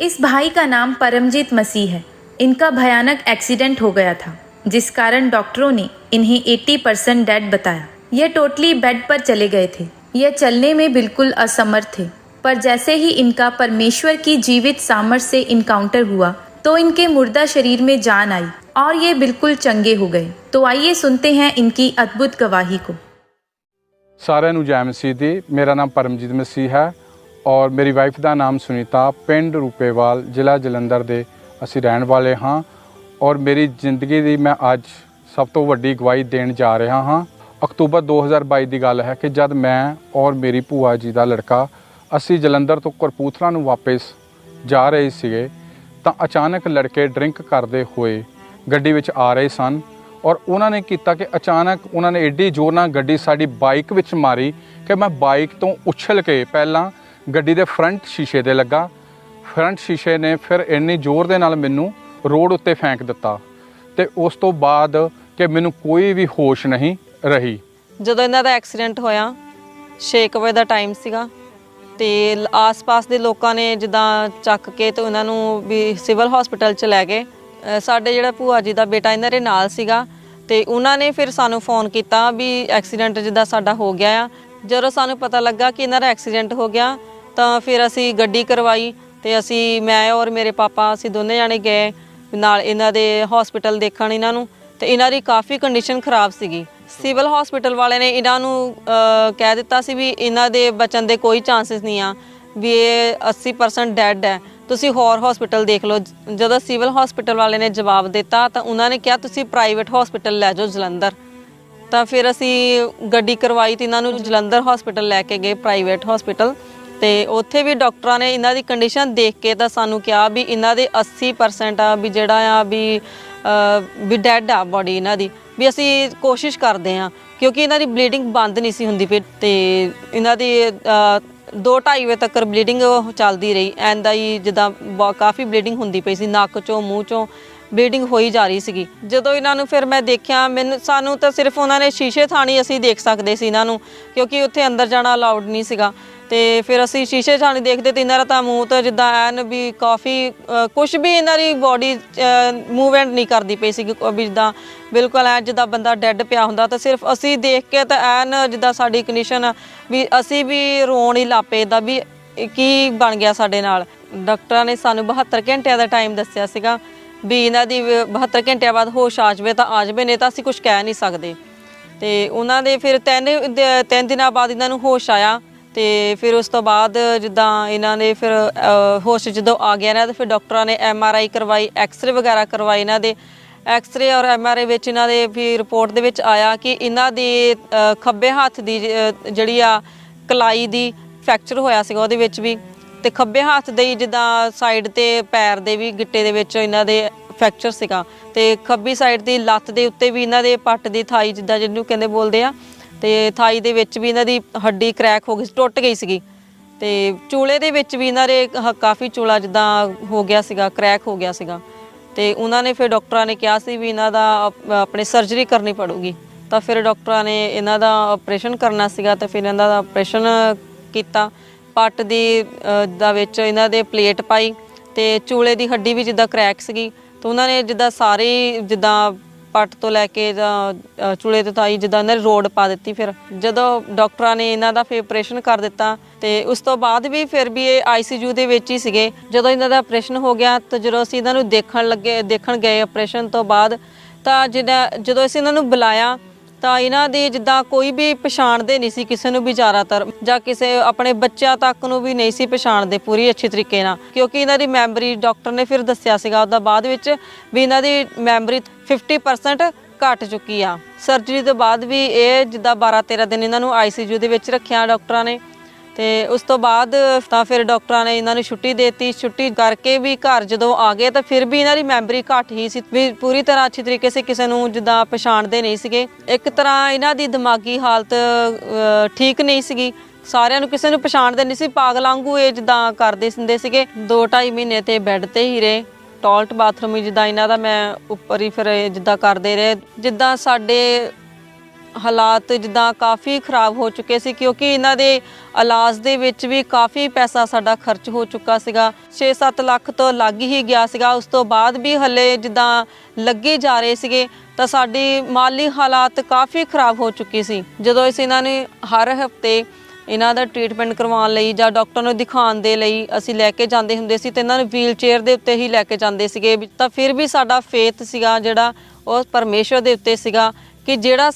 इस भाई का नाम परमजीत मसीह है। इनका भयानक एक्सीडेंट हो गया था, जिस कारण डॉक्टरों ने इन्हें 80% डेड बताया। ये टोटली बेड पर चले गए थे। ये चलने में बिल्कुल असमर्थ थे, पर जैसे ही इनका परमेश्वर की जीवित सामर्थ से इनकाउंटर हुआ तो इनके मुर्दा शरीर में जान आई और ये बिल्कुल चंगे हो गए। तो आइए सुनते हैं इनकी अद्भुत गवाही को। सारिਆਂ ਨੂੰ जय मसीह दी। मेरा नाम परमजीत मसीह है और मेरी वाइफ का नाम सुनीता। पिंड रूपेवाल, जिला जलंधर ਦੇ ਅਸੀਂ ਰਹਿਣ ਵਾਲੇ ਹਾਂ और मेरी ਜ਼ਿੰਦਗੀ ਦੀ मैं ਅੱਜ ਸਭ ਤੋਂ ਵੱਡੀ ਗਵਾਹੀ ਦੇਣ ਜਾ ਰਿਹਾ ਹਾਂ। ਅਕਤੂਬਰ 2022 ਦੀ ਗੱਲ ਹੈ ਕਿ ਜਦ ਮੈਂ और ਮੇਰੀ ਭੂਆ ਜੀ ਦਾ ਲੜਕਾ ਅਸੀਂ ਜਲੰਧਰ ਤੋਂ ਕਪੂਰਥਲਾ ਨੂੰ ਵਾਪਸ ਜਾ ਰਹੇ ਸੀਗੇ ਤਾਂ ਅਚਾਨਕ ਲੜਕੇ ਡਰਿੰਕ ਕਰਦੇ ਹੋਏ ਗੱਡੀ ਵਿੱਚ ਆ ਰਹੇ ਸਨ और उन्होंने किया कि अचानक उन्होंने एडी जोर नाल गड्डी साडी बाइक विच मारी कि मैं बाइक तो उछल के पहला गड्डी दे फ्रंट शीशे ते लगा। फ्रंट शीशे ने फिर इन्नी जोर दे नाल मैनू रोड उत्ते फेंक दिता ते उस तो बाद कि मैनू कोई भी होश नहीं रही। ਜਦੋਂ ਇਹਨਾਂ ਦਾ ਐਕਸੀਡੈਂਟ ਹੋਇਆ 6 ਵਜੇ ਦਾ ਟਾਈਮ ਸੀਗਾ ਤੇ ਆਸ-ਪਾਸ ਦੇ ਲੋਕਾਂ ਨੇ ਜਿੱਦਾਂ ਚੱਕ ਕੇ ਤੇ ਉਹਨਾਂ ਨੂੰ ਵੀ ਸਿਵਲ ਹਸਪੀਟਲ ਚ ਲੈ ਗਏ। ਸਾਡੇ ਜਿਹੜਾ ਭੂਆ ਜੀ ਦਾ ਬੇਟਾ ਇਹਨਾਂ ਦੇ ਨਾਲ ਸੀਗਾ ਤੇ ਉਹਨਾਂ ਨੇ ਫਿਰ ਸਾਨੂੰ ਫੋਨ ਕੀਤਾ ਵੀ ਐਕਸੀਡੈਂਟ ਜਿੱਦਾਂ ਸਾਡਾ ਹੋ ਗਿਆ ਆ। ਜਦੋਂ ਸਾਨੂੰ ਪਤਾ ਲੱਗਾ ਕਿ ਇਹਨਾਂ ਦਾ ਐਕਸੀਡੈਂਟ ਹੋ ਗਿਆ ਤਾਂ ਫਿਰ ਅਸੀਂ ਗੱਡੀ ਕਰਵਾਈ ਤੇ ਮੈਂ ਔਰ ਮੇਰੇ ਪਾਪਾ ਅਸੀਂ ਦੋਨੇ ਜਾਣੇ ਗਏ ਨਾਲ ਇਹਨਾਂ ਦੇ ਹਸਪੀਟਲ ਦੇਖਣ ਇਹਨਾਂ ਨੂੰ ਤੇ ਇਹਨਾਂ ਦੀ ਕਾਫੀ ਕੰਡੀਸ਼ਨ ਖਰਾਬ ਸੀਗੀ। ਸਿਵਲ ਹਸਪੀਟਲ ਵਾਲੇ ਨੇ ਇਹਨਾਂ ਨੂੰ ਕਹਿ ਦਿੱਤਾ ਸੀ ਵੀ ਇਹਨਾਂ ਦੇ ਬਚਣ ਦੇ ਕੋਈ ਚਾਂਸਸ ਨਹੀਂ ਆ, ਵੀ ਇਹ 80% ਡੈਡ ਹੈ, ਤੁਸੀਂ ਹੋਰ ਹਸਪੀਟਲ ਦੇਖ ਲਓ। ਜਦੋਂ ਸਿਵਲ ਹਸਪੀਟਲ ਵਾਲੇ ਨੇ ਜਵਾਬ ਦਿੱਤਾ ਤਾਂ ਉਹਨਾਂ ਨੇ ਕਿਹਾ ਤੁਸੀਂ ਪ੍ਰਾਈਵੇਟ ਹਸਪੀਟਲ ਲੈ ਜਾਓ ਜਲੰਧਰ। ਤਾਂ ਫਿਰ ਅਸੀਂ ਗੱਡੀ ਕਰਵਾਈ ਤੇ ਇਹਨਾਂ ਨੂੰ ਜਲੰਧਰ ਹਸਪੀਟਲ ਲੈ ਕੇ ਗਏ, ਪ੍ਰਾਈਵੇਟ ਹਸਪੀਟਲ। ਤੇ ਉੱਥੇ ਵੀ ਡਾਕਟਰਾਂ ਨੇ ਇਹਨਾਂ ਦੀ ਕੰਡੀਸ਼ਨ ਦੇਖ ਕੇ ਤਾਂ ਸਾਨੂੰ ਕਿਹਾ ਵੀ ਇਹਨਾਂ ਦੇ 80% ਆ ਵੀ ਜਿਹੜਾ ਆ ਵੀ ਡੈਡ ਆ ਬੋਡੀ ਇਹਨਾਂ ਦੀ, ਵੀ ਅਸੀਂ ਕੋਸ਼ਿਸ਼ ਕਰਦੇ ਹਾਂ ਕਿਉਂਕਿ ਇਹਨਾਂ ਦੀ ਬਲੀਡਿੰਗ ਬੰਦ ਨਹੀਂ ਸੀ ਹੁੰਦੀ ਪਈ ਤੇ ਇਹਨਾਂ ਦੀ 2-2.5 ਵਜੇ ਤੱਕ ਬਲੀਡਿੰਗ ਚੱਲਦੀ ਰਹੀ। ਐਂਦਾ ਹੀ ਜਿੱਦਾਂ ਕਾਫੀ ਬਲੀਡਿੰਗ ਹੁੰਦੀ ਪਈ ਸੀ, ਨੱਕ ਚੋਂ ਮੂੰਹ ਚੋਂ ਬਲੀਡਿੰਗ ਹੋਈ ਜਾ ਰਹੀ ਸੀਗੀ। ਜਦੋਂ ਇਹਨਾਂ ਨੂੰ ਫਿਰ ਮੈਂ ਦੇਖਿਆ ਸਾਨੂੰ ਤਾਂ ਸਿਰਫ ਉਹਨਾਂ ਨੇ ਸ਼ੀਸ਼ੇ ਥਾਣੀ ਅਸੀਂ ਦੇਖ ਸਕਦੇ ਸੀ ਇਹਨਾਂ ਨੂੰ ਕਿਉਂਕਿ ਉੱਥੇ ਅੰਦਰ ਜਾਣਾ ਅਲਾਉਡ ਨਹੀਂ ਸੀਗਾ। ਤੇ ਫਿਰ ਅਸੀਂ ਸ਼ੀਸ਼ੇ ਥਾਣੀ ਦੇਖਦੇ ਤੇ ਇਹਨਾਂ ਦਾ ਤਾਂ ਮੂੰਹ ਤਾਂ ਜਿੱਦਾਂ ਐਨ ਵੀ ਕਾਫੀ ਕੁਛ ਵੀ ਇਹਨਾਂ ਦੀ ਬੋਡੀ ਮੂਵਮੈਂਟ ਨਹੀਂ ਕਰਦੀ ਪਈ ਸੀ, ਵੀ ਜਿੱਦਾਂ ਬਿਲਕੁਲ ਐ ਜਿੱਦਾਂ ਬੰਦਾ ਡੈਡ ਪਿਆ ਹੁੰਦਾ। ਤਾਂ ਸਿਰਫ ਅਸੀਂ ਦੇਖ ਕੇ ਤਾਂ ਐਨ ਜਿੱਦਾਂ ਸਾਡੀ ਕੰਡੀਸ਼ਨ ਵੀ ਅਸੀਂ ਵੀ ਰੋਣ ਹੀ ਲੱਗ ਪਏ ਦਾ ਵੀ ਕੀ ਬਣ ਗਿਆ ਸਾਡੇ ਨਾਲ। ਡਾਕਟਰਾਂ ਨੇ ਸਾਨੂੰ 72 ਘੰਟਿਆਂ ਦਾ ਟਾਈਮ ਦੱਸਿਆ ਸੀਗਾ ਵੀ ਇਹਨਾਂ ਦੀ 72 ਘੰਟਿਆਂ ਬਾਅਦ ਹੋਸ਼ ਆ ਜਾਵੇ ਤਾਂ ਆ ਜਾਵੇ, ਨਹੀਂ ਤਾਂ ਅਸੀਂ ਕੁਛ ਕਹਿ ਨਹੀਂ ਸਕਦੇ। ਤੇ ਉਹਨਾਂ ਦੇ ਫਿਰ 3 ਦਿਨਾਂ ਬਾਅਦ ਇਹਨਾਂ ਨੂੰ ਹੋਸ਼ ਆਇਆ ਤੇ ਫਿਰ ਉਸ ਤੋਂ ਬਾਅਦ ਜਿੱਦਾਂ ਇਹਨਾਂ ਨੇ ਫਿਰ ਹੋਸ਼ ਜਦੋਂ ਆ ਗਿਆ ਇਹਨਾਂ ਦੇ ਫਿਰ ਡਾਕਟਰਾਂ ਨੇ MRI ਕਰਵਾਈ, ਐਕਸਰੇ ਵਗੈਰਾ ਕਰਵਾਏ। ਇਹਨਾਂ ਦੇ ਐਕਸਰੇ ਔਰ MRI ਵਿੱਚ ਇਹਨਾਂ ਦੇ ਵੀ ਰਿਪੋਰਟ ਦੇ ਵਿੱਚ ਆਇਆ ਕਿ ਇਹਨਾਂ ਦੀ ਖੱਬੇ ਹੱਥ ਦੀ ਜਿਹੜੀ ਆ ਕਲਾਈ ਦੀ ਫ੍ਰੈਕਚਰ ਹੋਇਆ ਸੀਗਾ ਉਹਦੇ ਵਿੱਚ ਵੀ, ਤੇ ਖੱਬੇ ਹੱਥ ਦੇ ਜਿੱਦਾਂ ਸਾਈਡ ਤੇ ਪੈਰ ਦੇ ਵੀ ਗਿੱਟੇ ਦੇ ਵਿੱਚ ਇਹਨਾਂ ਦੇ ਫ੍ਰੈਕਚਰ ਸੀਗਾ ਤੇ ਖੱਬੀ ਸਾਈਡ ਦੀ ਲੱਤ ਦੇ ਉੱਤੇ ਵੀ ਇਹਨਾਂ ਦੇ ਪੱਟ ਦੀ ਥਾਈ ਜਿੱਦਾਂ ਜਿਹਨੂੰ ਕਹਿੰਦੇ ਬੋਲਦੇ ਆ ਤੇ ਥਾਈ ਦੇ ਵਿੱਚ ਵੀ ਇਹਨਾਂ ਦੀ ਹੱਡੀ ਕ੍ਰੈਕ ਹੋ ਗਈ, ਟੁੱਟ ਗਈ ਸੀਗੀ। ਤੇ ਚੂਲੇ ਦੇ ਵਿੱਚ ਵੀ ਇਹਨਾਂ ਦੇ ਕਾਫੀ ਚੂਲਾ ਜਿੱਦਾਂ ਹੋ ਗਿਆ ਸੀਗਾ, ਕ੍ਰੈਕ ਹੋ ਗਿਆ ਸੀਗਾ। ਤੇ ਉਹਨਾਂ ਨੇ ਫਿਰ ਡਾਕਟਰਾਂ ਨੇ ਕਿਹਾ ਸੀ ਵੀ ਇਹਨਾਂ ਦਾ ਆਪਣੇ ਸਰਜਰੀ ਕਰਨੀ ਪੜੂਗੀ। ਤਾਂ ਫਿਰ ਡਾਕਟਰਾਂ ਨੇ ਇਹਨਾਂ ਦਾ ਆਪਰੇਸ਼ਨ ਕਰਨਾ ਸੀਗਾ ਤੇ ਫਿਰ ਇਹਨਾਂ ਦਾ ਆਪਰੇਸ਼ਨ ਕੀਤਾ। ਪੱਟ ਦੀ ਦਾ ਵਿੱਚ ਇਹਨਾਂ ਦੇ ਪਲੇਟ ਪਾਈ ਤੇ ਚੂਲੇ ਦੀ ਹੱਡੀ ਵੀ ਜਿੱਦਾਂ ਕ੍ਰੈਕ ਸੀਗੀ ਤਾਂ ਉਹਨਾਂ ਨੇ ਜਿੱਦਾਂ ਸਾਰੇ ਜਿੱਦਾਂ ਪੱਟ ਤੋਂ ਲੈ ਕੇ ਜਾਂ ਚੂਲੇ ਤੋਂ ਤਾਈ ਜਿੱਦਾਂ ਇਹਨਾਂ ਨੇ ਰੋਡ ਪਾ ਦਿੱਤੀ। ਫਿਰ ਜਦੋਂ ਡਾਕਟਰਾਂ ਨੇ ਇਹਨਾਂ ਦਾ ਫਿਰ ਆਪਰੇਸ਼ਨ ਕਰ ਦਿੱਤਾ ਤੇ ਉਸ ਤੋਂ ਬਾਅਦ ਵੀ ਫਿਰ ਵੀ ਇਹ ICU ਦੇ ਵਿੱਚ ਹੀ ਸੀਗੇ। ਜਦੋਂ ਇਹਨਾਂ ਦਾ ਆਪਰੇਸ਼ਨ ਹੋ ਗਿਆ ਤਾਂ ਜਦੋਂ ਅਸੀਂ ਇਹਨਾਂ ਨੂੰ ਦੇਖਣ ਗਏ ਆਪਰੇਸ਼ਨ ਤੋਂ ਬਾਅਦ ਤਾਂ ਜਦੋਂ ਅਸੀਂ ਇਹਨਾਂ ਨੂੰ ਬੁਲਾਇਆ ਤਾਂ ਇਹਨਾਂ ਦੀ ਜਿੱਦਾਂ ਕੋਈ ਵੀ ਪਛਾਣਦੇ ਨਹੀਂ ਸੀ ਕਿਸੇ ਨੂੰ ਵੀ, ਜ਼ਿਆਦਾਤਰ ਜਾਂ ਕਿਸੇ ਆਪਣੇ ਬੱਚਿਆਂ ਤੱਕ ਨੂੰ ਵੀ ਨਹੀਂ ਸੀ ਪਛਾਣਦੇ ਪੂਰੀ ਅੱਛੀ ਤਰੀਕੇ ਨਾਲ ਕਿਉਂਕਿ ਇਹਨਾਂ ਦੀ ਮੈਮਰੀ ਡਾਕਟਰ ਨੇ ਫਿਰ ਦੱਸਿਆ ਸੀਗਾ ਉਹਦਾ ਬਾਅਦ ਵਿੱਚ ਵੀ ਇਹਨਾਂ ਦੀ ਮੈਮਰੀ 50% ਘੱਟ ਚੁੱਕੀ ਆ। ਸਰਜਰੀ ਤੋਂ ਬਾਅਦ ਵੀ ਇਹ ਜਿੱਦਾਂ 12-13 ਦਿਨ ਇਹਨਾਂ ਨੂੰ ICU ਦੇ ਵਿੱਚ ਰੱਖਿਆ ਡਾਕਟਰਾਂ ਨੇ ਤੇ ਉਸ ਤੋਂ ਬਾਅਦ ਤਾਂ ਫਿਰ ਡਾਕਟਰਾਂ ਨੇ ਇਹਨਾਂ ਨੂੰ ਛੁੱਟੀ ਦੇ ਦਿੱਤੀ। ਛੁੱਟੀ ਕਰਕੇ ਵੀ ਘਰ ਜਦੋਂ ਆ ਗਏ ਤਾਂ ਫਿਰ ਵੀ ਇਹਨਾਂ ਦੀ ਮੈਮਰੀ ਘੱਟ ਹੀ ਸੀ, ਵੀ ਪੂਰੀ ਤਰ੍ਹਾਂ ਅੱਛੀ ਤਰੀਕੇ ਸੇ ਕਿਸੇ ਨੂੰ ਜਿੱਦਾਂ ਪਛਾਣਦੇ ਨਹੀਂ ਸੀਗੇ। ਇੱਕ ਤਰ੍ਹਾਂ ਇਹਨਾਂ ਦੀ ਦਿਮਾਗੀ ਹਾਲਤ ਠੀਕ ਨਹੀਂ ਸੀਗੀ, ਸਾਰਿਆਂ ਨੂੰ ਕਿਸੇ ਨੂੰ ਪਛਾਣਦੇ ਨਹੀਂ ਸੀ, ਪਾਗਲਾਂ ਵਾਂਗੂ ਇਹ ਜਿੱਦਾਂ ਕਰਦੇ ਹੁੰਦੇ ਸੀਗੇ। 2-2.5 ਮਹੀਨੇ ਤੇ ਬੈੱਡ ਤੇ ਹੀ ਰਹੇ। ਟਾਇਲਟ ਬਾਥਰੂਮ ਹੀ ਜਿੱਦਾਂ ਇਹਨਾਂ ਦਾ ਮੈਂ ਉੱਪਰ ਹੀ ਫਿਰ ਜਿੱਦਾਂ ਕਰਦੇ ਰਹੇ। ਜਿੱਦਾਂ ਸਾਡੇ ਹਾਲਾਤ ਜਿੱਦਾਂ ਕਾਫੀ ਖਰਾਬ ਹੋ ਚੁੱਕੇ ਸੀ, ਕਿਉਂਕਿ ਇਹਨਾਂ ਦੇ ਇਲਾਜ ਦੇ ਵਿੱਚ ਵੀ ਕਾਫੀ ਪੈਸਾ ਸਾਡਾ ਖਰਚ ਹੋ ਚੁੱਕਾ ਸੀਗਾ। 6-7 ਲੱਖ ਤੋਂ ਲੱਗ ਹੀ ਗਿਆ ਸੀਗਾ। ਉਸ ਤੋਂ ਬਾਅਦ ਵੀ ਹੱਲੇ ਜਿੱਦਾਂ ਲੱਗੇ ਜਾ ਰਹੇ ਸੀਗੇ ਤਾਂ ਸਾਡੀ ਮਾਲੀ ਹਾਲਾਤ ਕਾਫੀ ਖਰਾਬ ਹੋ ਚੁੱਕੀ ਸੀ। ਜਦੋਂ ਅਸੀਂ ਇਹਨਾਂ ਨੇ ਹਰ ਹਫਤੇ ਇਹਨਾਂ ਦਾ ਟ੍ਰੀਟਮੈਂਟ ਕਰਵਾਉਣ ਲਈ ਜਾਂ ਡਾਕਟਰ ਨੂੰ ਦਿਖਾਉਣ ਦੇ ਲਈ ਅਸੀਂ ਲੈ ਕੇ ਜਾਂਦੇ ਹੁੰਦੇ ਸੀ ਤੇ ਇਹਨਾਂ ਨੂੰ ਵੀਲ ਚੇਅਰ ਦੇ ਉੱਤੇ ਹੀ ਲੈ ਕੇ ਜਾਂਦੇ ਸੀਗੇ, ਤਾਂ ਫਿਰ ਵੀ ਸਾਡਾ ਫੇਥ ਸੀਗਾ ਜਿਹੜਾ ਉਹ ਪਰਮੇਸ਼ਵਰ ਦੇ ਉੱਤੇ ਸੀਗਾ ਕਿ ਜਿਹੜਾ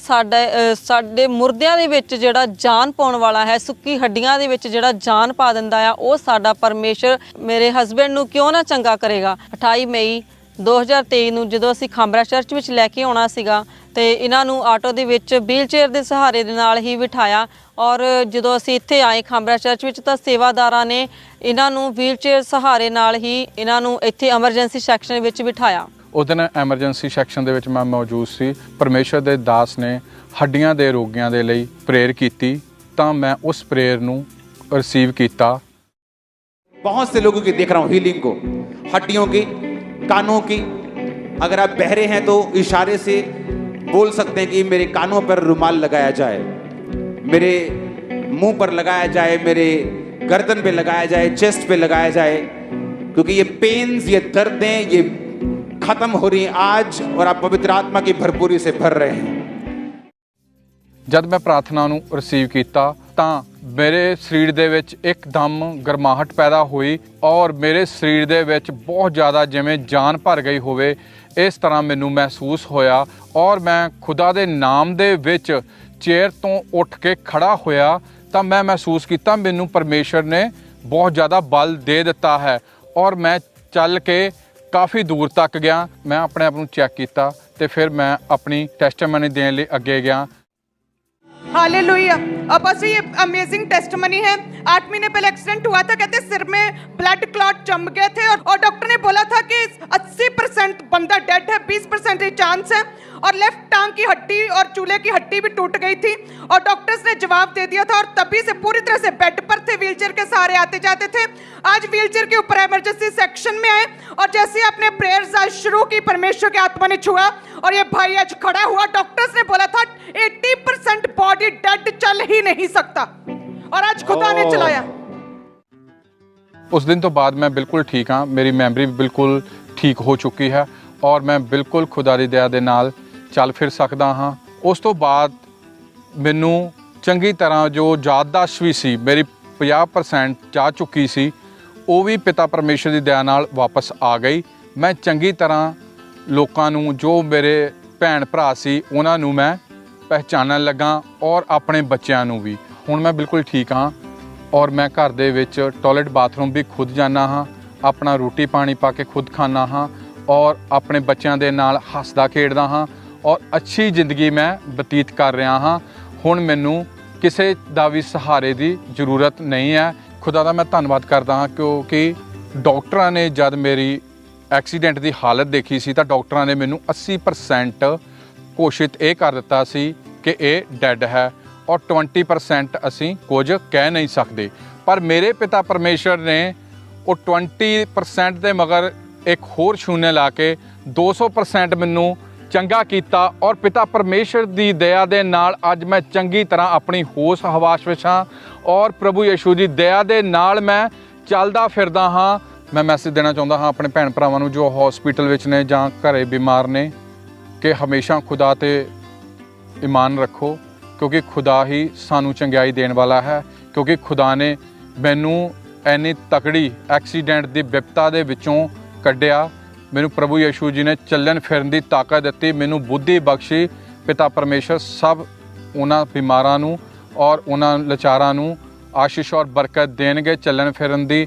ਸਾਡੇ ਮੁਰਦਿਆਂ ਦੇ ਵਿੱਚ ਜਿਹੜਾ ਜਾਨ ਪਾਉਣ ਵਾਲਾ ਹੈ, ਸੁੱਕੀ ਹੱਡੀਆਂ ਦੇ ਵਿੱਚ ਜਿਹੜਾ ਜਾਨ ਪਾ ਦਿੰਦਾ ਆ, ਉਹ ਸਾਡਾ ਪਰਮੇਸ਼ਵਰ ਮੇਰੇ ਹਸਬੈਂਡ ਨੂੰ ਕਿਉਂ ਨਾ ਚੰਗਾ ਕਰੇਗਾ। 28 ਮਈ 2023 ਨੂੰ ਜਦੋਂ ਅਸੀਂ ਖਾਂਬਰਾ ਚਰਚ ਵਿੱਚ ਲੈ ਕੇ ਆਉਣਾ ਸੀਗਾ ਤੇ ਇਹਨਾਂ ਨੂੰ ਆਟੋ ਦੇ ਵਿੱਚ ਵੀਲ ਚੇਅਰ ਦੇ ਸਹਾਰੇ ਦੇ ਨਾਲ ਹੀ ਬਿਠਾਇਆ, ਔਰ ਜਦੋਂ ਅਸੀਂ ਇੱਥੇ ਆਏ ਖਾਂਬਰਾ ਚਰਚ ਵਿੱਚ ਤਾਂ ਸੇਵਾਦਾਰਾਂ ਨੇ ਇਹਨਾਂ ਨੂੰ ਵੀਲ ਚੇਅਰ ਸਹਾਰੇ ਨਾਲ ਹੀ ਇਹਨਾਂ ਨੂੰ ਇੱਥੇ ਐਮਰਜੈਂਸੀ ਸੈਕਸ਼ਨ ਵਿੱਚ ਬਿਠਾਇਆ। ਉਸ ਦਿਨ ਐਮਰਜੈਂਸੀ ਸੈਕਸ਼ਨ ਦੇ ਵਿੱਚ ਮੈਂ ਮੌਜੂਦ ਸੀ। ਪਰਮੇਸ਼ਰ ਦੇ ਦਾਸ ਨੇ ਹੱਡੀਆਂ ਦੇ ਰੋਗੀਆਂ ਦੇ ਲਈ ਪ੍ਰੇਅਰ ਕੀਤੀ ਤਾਂ मैं उस प्रेयर ਨੂੰ रिसीव किया। बहुत से लोगों की देख रहा हूँ हीलिंग को, हड्डियों की, कानों की। अगर आप बहरे हैं तो इशारे से बोल सकते हैं कि मेरे कानों पर रुमाल लगाया जाए, मेरे मुंह पर लगाया जाए, मेरे गर्दन पे लगाया जाए, चेस्ट पे लगाया जाए, क्योंकि ये पेन्स, ये दर्दें, ये खत्म हो रही हैं आज और आप पवित्र आत्मा की भरपूरी से भर रहे हैं। जब मैं प्रार्थना ਨੂੰ रिसीव किया ਤਾਂ ਮੇਰੇ ਸਰੀਰ ਦੇ ਵਿੱਚ ਇੱਕਦਮ ਗਰਮਾਹਟ ਪੈਦਾ ਹੋਈ ਔਰ ਮੇਰੇ ਸਰੀਰ ਦੇ ਵਿੱਚ ਬਹੁਤ ਜ਼ਿਆਦਾ ਜਿਵੇਂ ਜਾਨ ਭਰ ਗਈ ਹੋਵੇ ਇਸ ਤਰ੍ਹਾਂ ਮੈਨੂੰ ਮਹਿਸੂਸ ਹੋਇਆ ਔਰ ਮੈਂ ਖੁਦਾ ਦੇ ਨਾਮ ਦੇ ਵਿੱਚ ਚੇਅਰ ਤੋਂ ਉੱਠ ਕੇ ਖੜਾ ਹੋਇਆ ਤਾਂ ਮੈਂ ਮਹਿਸੂਸ ਕੀਤਾ ਮੈਨੂੰ ਪਰਮੇਸ਼ਰ ਨੇ ਬਹੁਤ ਜ਼ਿਆਦਾ ਬਲ ਦੇ ਦਿੱਤਾ ਹੈ ਔਰ ਮੈਂ ਚੱਲ ਕੇ ਕਾਫੀ दूर तक गया। मैं अपने आप को चेक किया तो फिर मैं अपनी टेस्टमनी देने लिए अगे गया। हालेलुया। अब बस ये अमेजिंग टेस्टमनी है। 8 महीने पहले एक्सीडेंट हुआ था, कहते सिर में ब्लड क्लॉट जम गए थे और डॉक्टर ने बोला था कि 80% बंदा डेड है, 20% ही चांस है, और लेफ्ट टांग की हड्डी और चूल्हे की हड्डी भी टूट गई थी और डॉक्टर्स ने जवाब दे दिया था और तभी से पूरी तरह से बेड पर थे, व्हीलचेयर के सहारे आते जाते थे। आज व्हीलचेयर के ऊपर इमरजेंसी सेक्शन में आए और जैसे ही अपने प्रेयर्स आज शुरू की, परमेश्वर की आत्मा ने छुआ और ये भाई आज खड़ा हुआ। डॉक्टर्स ने बोला था 80% बॉडी डेड, चल ही नहीं सकता, और आज खुदा ने चलाया। उस दिन तो बाद मैं बिल्कुल ठीक हाँ, मेरी मैमरी बिल्कुल ठीक हो चुकी है और मैं बिल्कुल खुदा दी दया दे नाल चल फिर सकता हाँ। उस तो बाद मैनू चंगी तरह जो याददाश्त भी सी मेरी 50% जा चुकी सी, वो भी पिता परमेश्वर की दया नाल वापस आ गई। मैं चंगी तरह लोगों नू जो मेरे भैन भरा सी उन्हां नू मैं पहचानन लगा और अपने बच्चों नू भी। हुण मैं बिल्कुल ठीक हाँ और मैं घर दे विच टॉयलेट बाथरूम भी खुद जाना हाँ, अपना रोटी पानी पा के खुद खाना हाँ और अपने बच्चों के नाल हसदा खेडदा हाँ और अच्छी जिंदगी मैं बतीत कर रहा हाँ। हुण मैनू किसी दा भी सहारे की जरूरत नहीं है। खुदा का मैं धन्नवाद करता हाँ क्योंकि डॉक्टरां ने जब मेरी एक्सीडेंट की हालत देखी सी तो डॉक्टरां ने मैनू 80% घोषित ये कर दिता सी कि ये डैड है और 20% असी कुछ कह नहीं सकते। पर मेरे पिता परमेश्वर ने वो 20% के मगर एक होर शून्य ला के 200% मैनू चंगा किया और पिता परमेश्वर की दया दे नाल अज मैं चंगी तरह अपनी होश हवास विच हाँ और प्रभु यीशु की दया दे नाल मैं चलदा फिरदा हाँ। मैं मैसेज देना चाहता हाँ अपने भैन भरावां नूं जो हॉस्पिटल विच ने जां घरे बीमार ने कि हमेशा खुदा ते ईमान रखो क्योंकि खुदा ही सानू चंगियाई देने वाला है। क्योंकि खुदा ने मैनू इन्नी तकड़ी एक्सीडेंट की विपता दे विचों कढ़िया। मैनू प्रभु यीशु जी ने चलन फिरन की ताकत दी, मैनू बुद्धि बख्शी। पिता परमेश्वर सब उन्हां बीमारां नूं और उन्हां लाचारां नूं आशीष और बरकत देणगे चलन फिरन दी।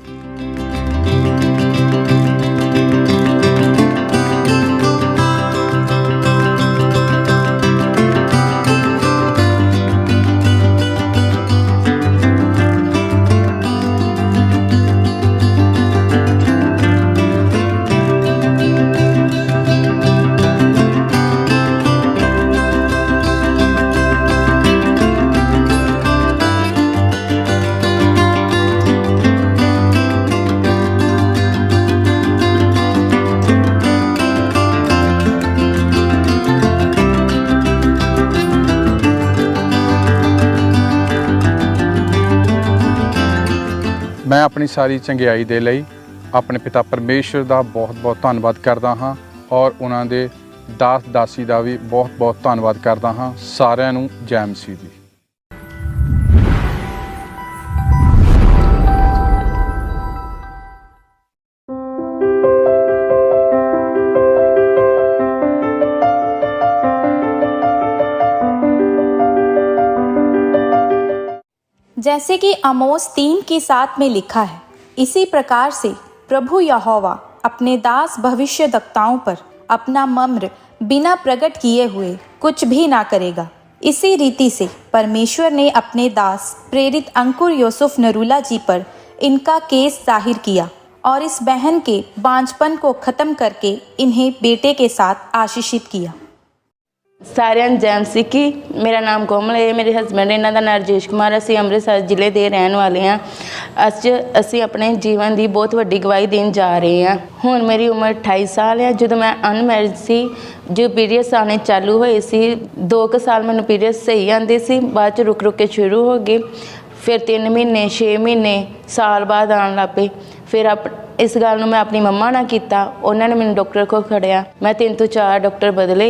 मैं अपनी सारी चंगियाई दे लई अपने पिता परमेश्वर का बहुत बहुत धन्नवाद करता हाँ और उन्होंने दास दासी का भी बहुत बहुत धन्नवाद करता हाँ। सारिਆਂ ਨੂੰ जय मसीह दी। जैसे कि आमोस 3:7 में लिखा है, इसी प्रकार से प्रभु यहोवा अपने दास भविष्यद्वक्ताओं पर अपना मम्र बिना प्रकट किए हुए कुछ भी ना करेगा। इसी रीति से परमेश्वर ने अपने दास प्रेरित अंकुर यूसुफ नरूला जी पर इनका केस जाहिर किया और इस बहन के बांझपन को ख़त्म करके इन्हें बेटे के साथ आशीषित किया। सारिਆਂ ਨੂੰ ਜੈ ਮਸੀਹ ਕੀ। ਮੇਰਾ ਨਾਮ ਕੋਮਲ ਹੈ, ਮੇਰੇ ਹਸਬੈਂਡ ਇਹਨਾਂ ਦਾ ਨਾਮ ਰਜੇਸ਼ ਕੁਮਾਰ। ਅਸੀਂ ਅੰਮ੍ਰਿਤਸਰ ਜ਼ਿਲ੍ਹੇ ਦੇ ਰਹਿਣ ਵਾਲੇ ਹਾਂ। ਅਸੀਂ ਆਪਣੇ ਜੀਵਨ ਦੀ ਬਹੁਤ ਵੱਡੀ ਗਵਾਹੀ ਦੇਣ ਜਾ ਰਹੇ ਹਾਂ। ਹੁਣ ਮੇਰੀ ਉਮਰ 28 ਸਾਲ ਹੈ। ਜਦੋਂ ਮੈਂ ਅਨਮੈਰਿਡ ਸੀ, ਜੋ ਪੀਰੀਅਡਸ ਆਉਣੇ ਚਾਲੂ ਹੋਏ ਸੀ, 2 ਕੁ ਸਾਲ ਮੈਨੂੰ ਪੀਰੀਅਡਸ ਸਹੀ ਆਉਂਦੇ ਸੀ, ਬਾਅਦ 'ਚ ਰੁਕ ਰੁਕ ਕੇ ਸ਼ੁਰੂ ਹੋ ਗਏ। ਫਿਰ 3 ਮਹੀਨੇ 6 ਮਹੀਨੇ ਸਾਲ ਬਾਅਦ ਆਉਣ ਲੱਗ ਪਏ। ਫਿਰ ਇਸ ਗੱਲ ਨੂੰ ਮੈਂ ਆਪਣੀ ਮੰਮਾ ਨਾਲ ਕੀਤਾ, ਉਹਨਾਂ ਨੇ ਮੈਨੂੰ ਡਾਕਟਰ ਕੋਲ ਖੜਿਆ। ਮੈਂ 3 ਤੋਂ 4 ਡਾਕਟਰ ਬਦਲੇ,